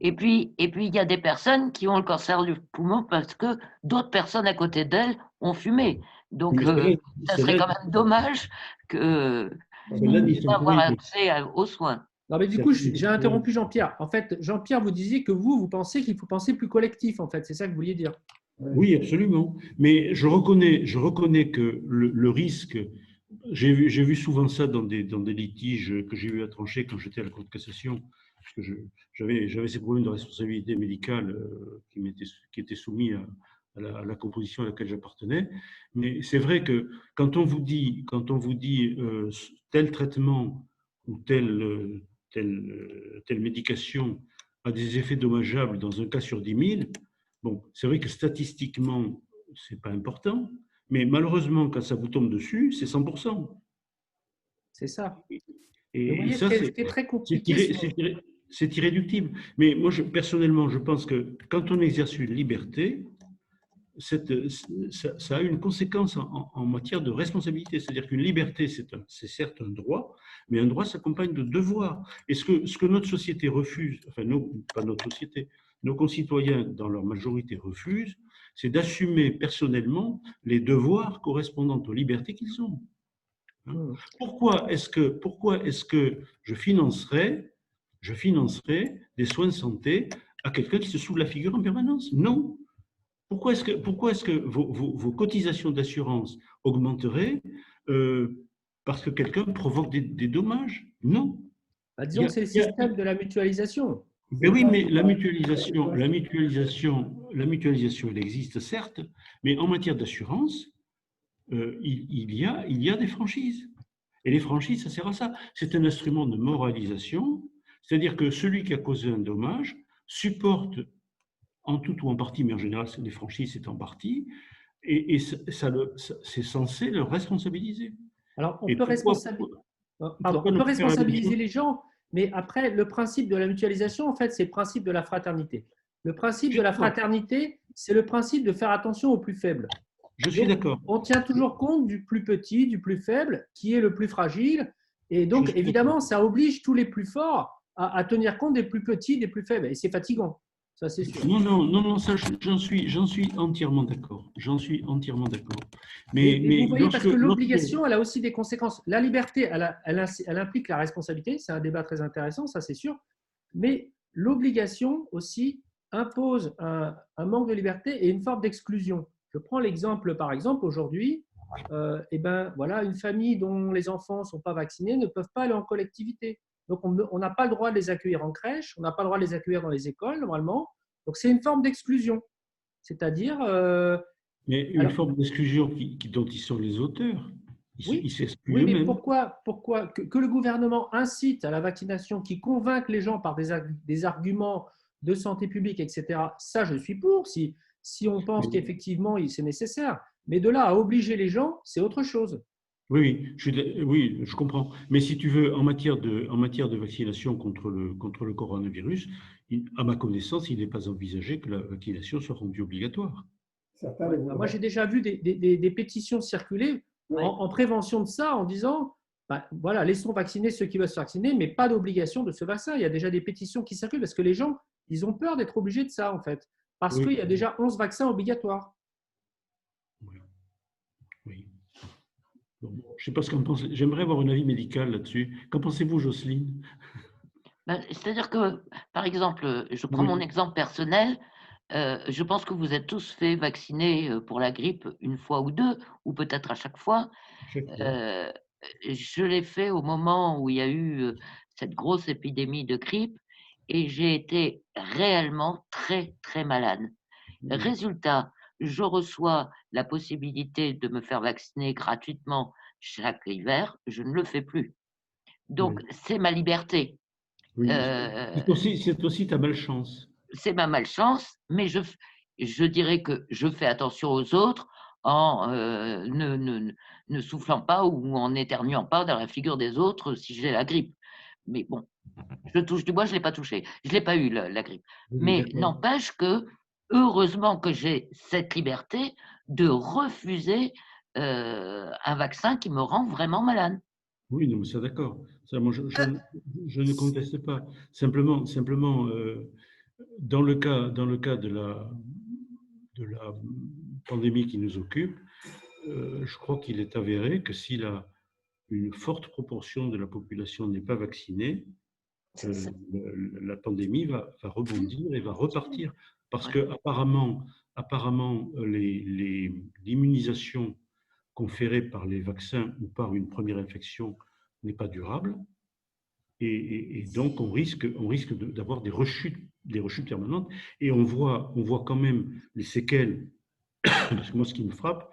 Et puis, il y a des personnes qui ont le cancer du poumon parce que d'autres personnes à côté d'elles ont fumé. Donc, ça serait quand même dommage de ne pas avoir accès aux soins. Non, mais du coup, j'ai interrompu Jean-Pierre. En fait, Jean-Pierre, vous disiez que vous pensez qu'il faut penser plus collectif, en fait. C'est ça que vous vouliez dire. Oui, absolument. Mais je reconnais que le risque, j'ai vu souvent ça dans des litiges que j'ai eu à trancher quand j'étais à la Cour de cassation, parce que j'avais ces problèmes de responsabilité médicale qui étaient soumis à la composition à laquelle j'appartenais. Mais c'est vrai que quand on vous dit tel traitement ou telle médication a des effets dommageables dans un cas sur 10 000, bon, c'est vrai que statistiquement, ce n'est pas important, mais malheureusement, quand ça vous tombe dessus, c'est 100%. C'est ça. Et vous voyez, ça, c'est très compliqué. C'est irréductible. Mais moi, personnellement, je pense que quand on exerce une liberté, ça a une conséquence en matière de responsabilité. C'est-à-dire qu'une liberté, c'est certes un droit, mais un droit s'accompagne de devoirs. Et ce que notre société refuse, enfin, pas notre société, nos concitoyens, dans leur majorité, refusent, c'est d'assumer personnellement les devoirs correspondant aux libertés qu'ils ont. Pourquoi est-ce que je financerais des soins de santé à quelqu'un qui se soude la figure en permanence? Non. Pourquoi est-ce que vos cotisations d'assurance augmenteraient parce que quelqu'un provoque des dommages? Non. Disons que c'est le système de la mutualisation. Mais oui, mais la mutualisation, elle existe certes, mais en matière d'assurance, il y a des franchises. Et les franchises, ça sert à ça. C'est un instrument de moralisation, c'est-à-dire que celui qui a causé un dommage supporte en tout ou en partie, mais en général, les franchises, c'est en partie, et c'est censé le responsabiliser. Alors, on peut responsabiliser les gens, mais après, le principe de la mutualisation, en fait, c'est le principe de la fraternité. Le principe de la fraternité, c'est le principe de faire attention aux plus faibles. Je suis d'accord. On tient toujours compte du plus petit, du plus faible, qui est le plus fragile. Et donc, évidemment, ça oblige tous les plus forts à tenir compte des plus petits, des plus faibles. Et c'est fatigant. Ça, c'est sûr. Non, ça, j'en suis entièrement d'accord. Mais vous voyez, parce que l'obligation, elle a aussi des conséquences. La liberté, elle implique la responsabilité. C'est un débat très intéressant, ça, c'est sûr. Mais l'obligation aussi impose un manque de liberté et une forme d'exclusion. Je prends l'exemple, par exemple, aujourd'hui, voilà, une famille dont les enfants ne sont pas vaccinés ne peuvent pas aller en collectivité. Donc, on n'a pas le droit de les accueillir en crèche, on n'a pas le droit de les accueillir dans les écoles, normalement. Donc, c'est une forme d'exclusion. C'est-à-dire… mais une forme d'exclusion dont ils sont les auteurs. Ils s'excluent oui, mais eux-mêmes. pourquoi que le gouvernement incite à la vaccination, qui convainc les gens par des arguments de santé publique, etc., ça, je suis pour, si on pense qu'effectivement, c'est nécessaire. Mais de là à obliger les gens, c'est autre chose. Oui, oui, je comprends. Mais si tu veux, en matière de vaccination contre le coronavirus, à ma connaissance, il n'est pas envisagé que la vaccination soit rendue obligatoire. Certains Ouais. le Moi, j'ai voudraient. déjà vu des pétitions circuler Oui. en prévention de ça, en disant, voilà, laissons vacciner ceux qui veulent se vacciner, mais pas d'obligation de ce vaccin. Il y a déjà des pétitions qui circulent parce que les gens, ils ont peur d'être obligés de ça, en fait. Parce Oui, qu'il y a déjà 11 vaccins obligatoires. oui, oui. Bon, je ne sais pas ce qu'en pense. J'aimerais avoir un avis médical là-dessus. Qu'en pensez-vous, Jocelyne? Ben, c'est-à-dire que, par exemple, je prends mon Oui, exemple personnel, je pense que vous êtes tous fait vacciner pour la grippe une fois ou deux, ou peut-être à chaque fois. chaque fois. Euh, je l'ai fait au moment où il y a eu cette grosse épidémie de grippe et j'ai été réellement très, très malade. Oui, Résultat, je reçois la possibilité de me faire vacciner gratuitement chaque hiver, je ne le fais plus. Donc, oui, c'est ma liberté. oui. Euh, C'est aussi ta malchance. c'est ma malchance, mais je dirais que je fais attention aux autres en ne soufflant pas ou en éternuant pas dans la figure des autres si j'ai la grippe. Mais bon, je touche du bois, je ne l'ai pas touché. Je ne l'ai pas eu, la grippe. Oui, Mais d'accord. n'empêche que, heureusement que j'ai cette liberté de refuser un vaccin qui me rend vraiment malade. Oui, non, mais ça, d'accord. Ça, moi, je ne conteste pas. Simplement, dans le cas de la pandémie qui nous occupe, je crois qu'il est avéré que si une forte proportion de la population n'est pas vaccinée, C'est ça. la pandémie va rebondir et va repartir. Parce Ouais. que apparemment l'immunisation conférée par les vaccins ou par une première infection n'est pas durable. Et donc, on risque d'avoir des rechutes permanentes. Et on voit quand même les séquelles, parce que moi, ce qui me frappe,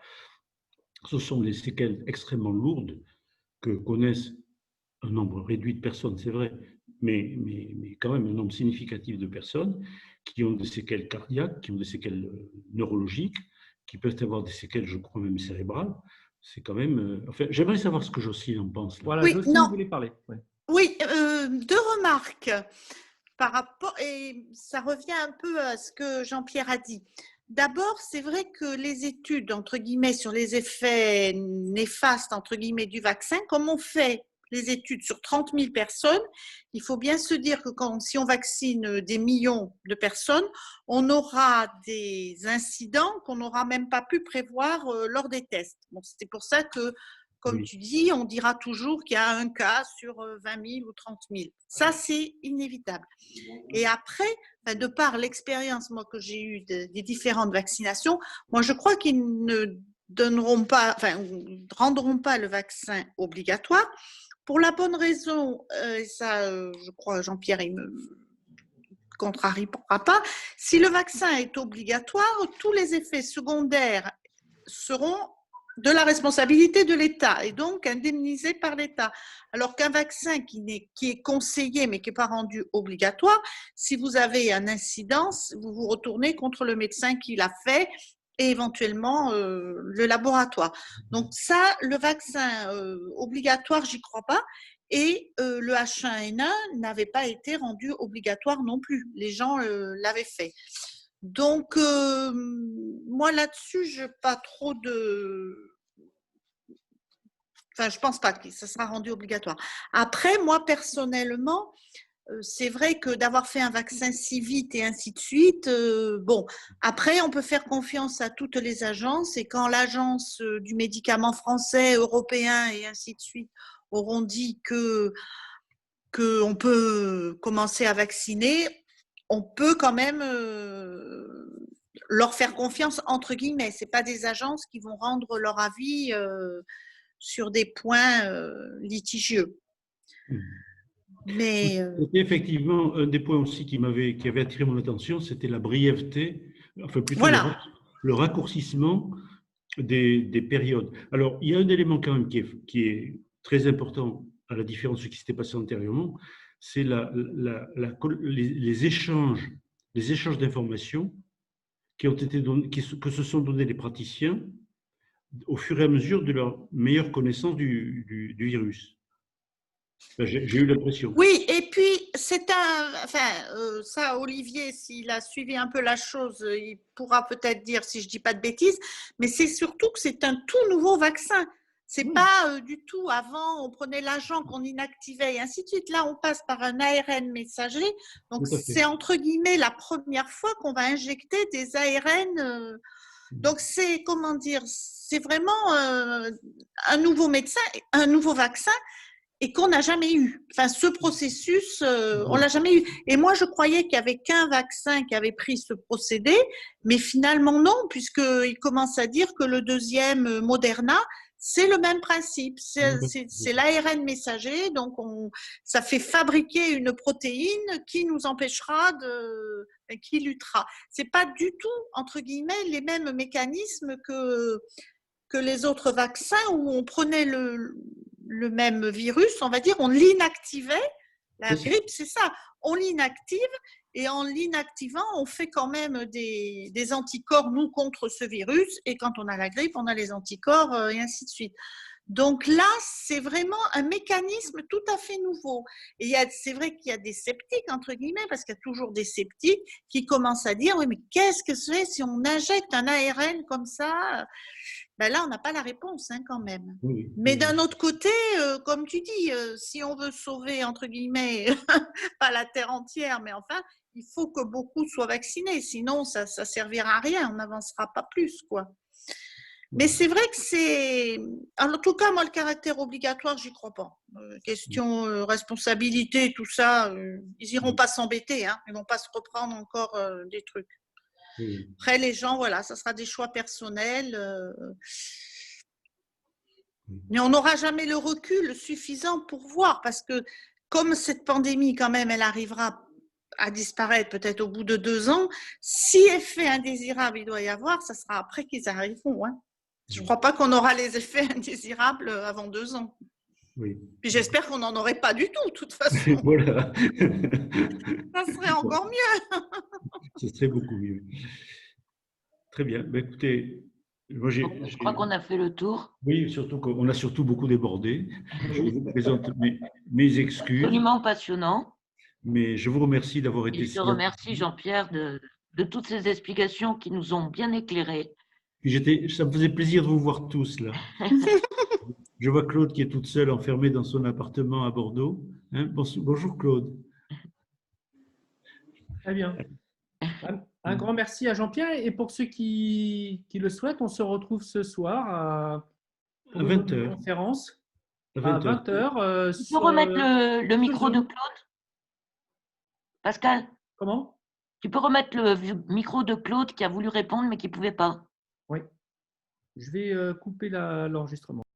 ce sont les séquelles extrêmement lourdes que connaissent un nombre réduit de personnes, c'est vrai, mais quand même un nombre significatif de personnes qui ont des séquelles cardiaques, qui ont des séquelles neurologiques, qui peuvent avoir des séquelles, je crois, même cérébrales. C'est quand même. Enfin, j'aimerais savoir ce que Jocelyne en pense là. Voilà, Oui, Jocelyne non, voulait parler. Ouais. oui, deux remarques par rapport, et ça revient un peu à ce que Jean-Pierre a dit. D'abord, c'est vrai que les études, entre guillemets, sur les effets néfastes, entre guillemets, du vaccin, comme on fait les études sur 30 000 personnes, il faut bien se dire que si on vaccine des millions de personnes, on aura des incidents qu'on n'aura même pas pu prévoir lors des tests. Bon, c'est pour ça que, comme Oui, tu dis, on dira toujours qu'il y a un cas sur 20 000 ou 30 000. Ça, c'est inévitable. Et après, de par l'expérience moi, que j'ai eue des différentes vaccinations, moi, je crois qu'ils ne rendront pas le vaccin obligatoire pour la bonne raison, et ça, je crois, Jean-Pierre, il me contrariera pas, si le vaccin est obligatoire, tous les effets secondaires seront de la responsabilité de l'État et donc indemnisés par l'État. Alors qu'un vaccin qui est conseillé mais qui n'est pas rendu obligatoire, si vous avez un incident, vous vous retournez contre le médecin qui l'a fait et éventuellement le laboratoire. Donc ça, le vaccin obligatoire, j'y crois pas. Et le H1N1 n'avait pas été rendu obligatoire non plus. Les gens l'avaient fait. Donc, moi là-dessus, je n'ai pas trop de. Enfin, je ne pense pas que ça sera rendu obligatoire. Après, moi personnellement, c'est vrai que d'avoir fait un vaccin si vite et ainsi de suite, bon, après, on peut faire confiance à toutes les agences et quand l'agence du médicament français, européen et ainsi de suite auront dit qu'on peut commencer à vacciner, on peut quand même leur faire confiance, entre guillemets. Ce n'est pas des agences qui vont rendre leur avis sur des points litigieux. Mais c'était effectivement un des points aussi qui avait attiré mon attention, c'était la brièveté, enfin plutôt voilà. le raccourcissement des périodes. Alors, il y a un élément quand même qui est très important à la différence de ce qui s'était passé antérieurement, c'est les échanges d'informations qui ont été donnés, que se sont donnés les praticiens au fur et à mesure de leur meilleure connaissance du virus. Enfin, j'ai eu l'impression. Oui, et puis c'est ça, Olivier, s'il a suivi un peu la chose, il pourra peut-être dire si je dis pas de bêtises, mais c'est surtout que c'est un tout nouveau vaccin. C'est pas du tout avant, on prenait l'agent qu'on inactivait et ainsi de suite. Là, on passe par un ARN messager. Donc, c'est entre guillemets la première fois qu'on va injecter des ARN. Donc, c'est, comment dire, c'est vraiment un nouveau vaccin et qu'on n'a jamais eu. Enfin, ce processus, on l'a jamais eu. Et moi, je croyais qu'il n'y avait qu'un vaccin qui avait pris ce procédé, mais finalement non, puisqu'il commence à dire que le deuxième, Moderna, c'est le même principe. C'est l'ARN messager, donc ça fait fabriquer une protéine qui nous empêchera qui luttera. C'est pas du tout, entre guillemets, les mêmes mécanismes que les autres vaccins où on prenait le même virus, on va dire, on l'inactivait. La grippe, c'est ça. On l'inactive et en l'inactivant, on fait quand même des anticorps, nous, contre ce virus. Et quand on a la grippe, on a les anticorps et ainsi de suite. Donc là, c'est vraiment un mécanisme tout à fait nouveau. Et c'est vrai qu'il y a des sceptiques, entre guillemets, parce qu'il y a toujours des sceptiques qui commencent à dire « Oui, mais qu'est-ce que c'est si on injecte un ARN comme ça ?» Ben là, on n'a pas la réponse quand même. Oui, mais d'un autre côté, comme tu dis, si on veut sauver, entre guillemets, pas la terre entière, mais enfin, il faut que beaucoup soient vaccinés. Sinon, ça ne servira à rien. On n'avancera pas plus, quoi. Mais c'est vrai que c'est… En tout cas, moi, le caractère obligatoire, j'y crois pas. Question responsabilité, tout ça, ils n'iront pas s'embêter. Hein. Ils ne vont pas se reprendre encore des trucs. Après, les gens, voilà, ça sera des choix personnels. Mais on n'aura jamais le recul suffisant pour voir, parce que comme cette pandémie, quand même, elle arrivera à disparaître peut-être au bout de 2 ans, si effet indésirable il doit y avoir, ça sera après qu'ils arriveront. Hein. Je ne crois pas qu'on aura les effets indésirables avant 2 ans. Oui. Puis j'espère qu'on n'en aurait pas du tout, de toute façon. Voilà. Ça serait encore mieux. Ce serait beaucoup mieux. Très bien. Ben, écoutez, moi, je crois qu'on a fait le tour. Oui, surtout qu'on a surtout beaucoup débordé. Je vous présente mes excuses. Absolument passionnant. Mais je vous remercie d'avoir été ici. Je te remercie, Jean-Pierre, de toutes ces explications qui nous ont bien éclairés. Ça me faisait plaisir de vous voir tous là. Je vois Claude qui est toute seule, enfermée dans son appartement à Bordeaux. Hein, bonjour Claude. Très bien. Un grand merci à Jean-Pierre. Et pour ceux qui le souhaitent, on se retrouve ce soir pour une 20h. conférence À 20h. Tu peux remettre le micro de Claude, Pascal? Comment? Tu peux remettre le micro de Claude qui a voulu répondre mais qui ne pouvait pas. Oui. Je vais couper l'enregistrement.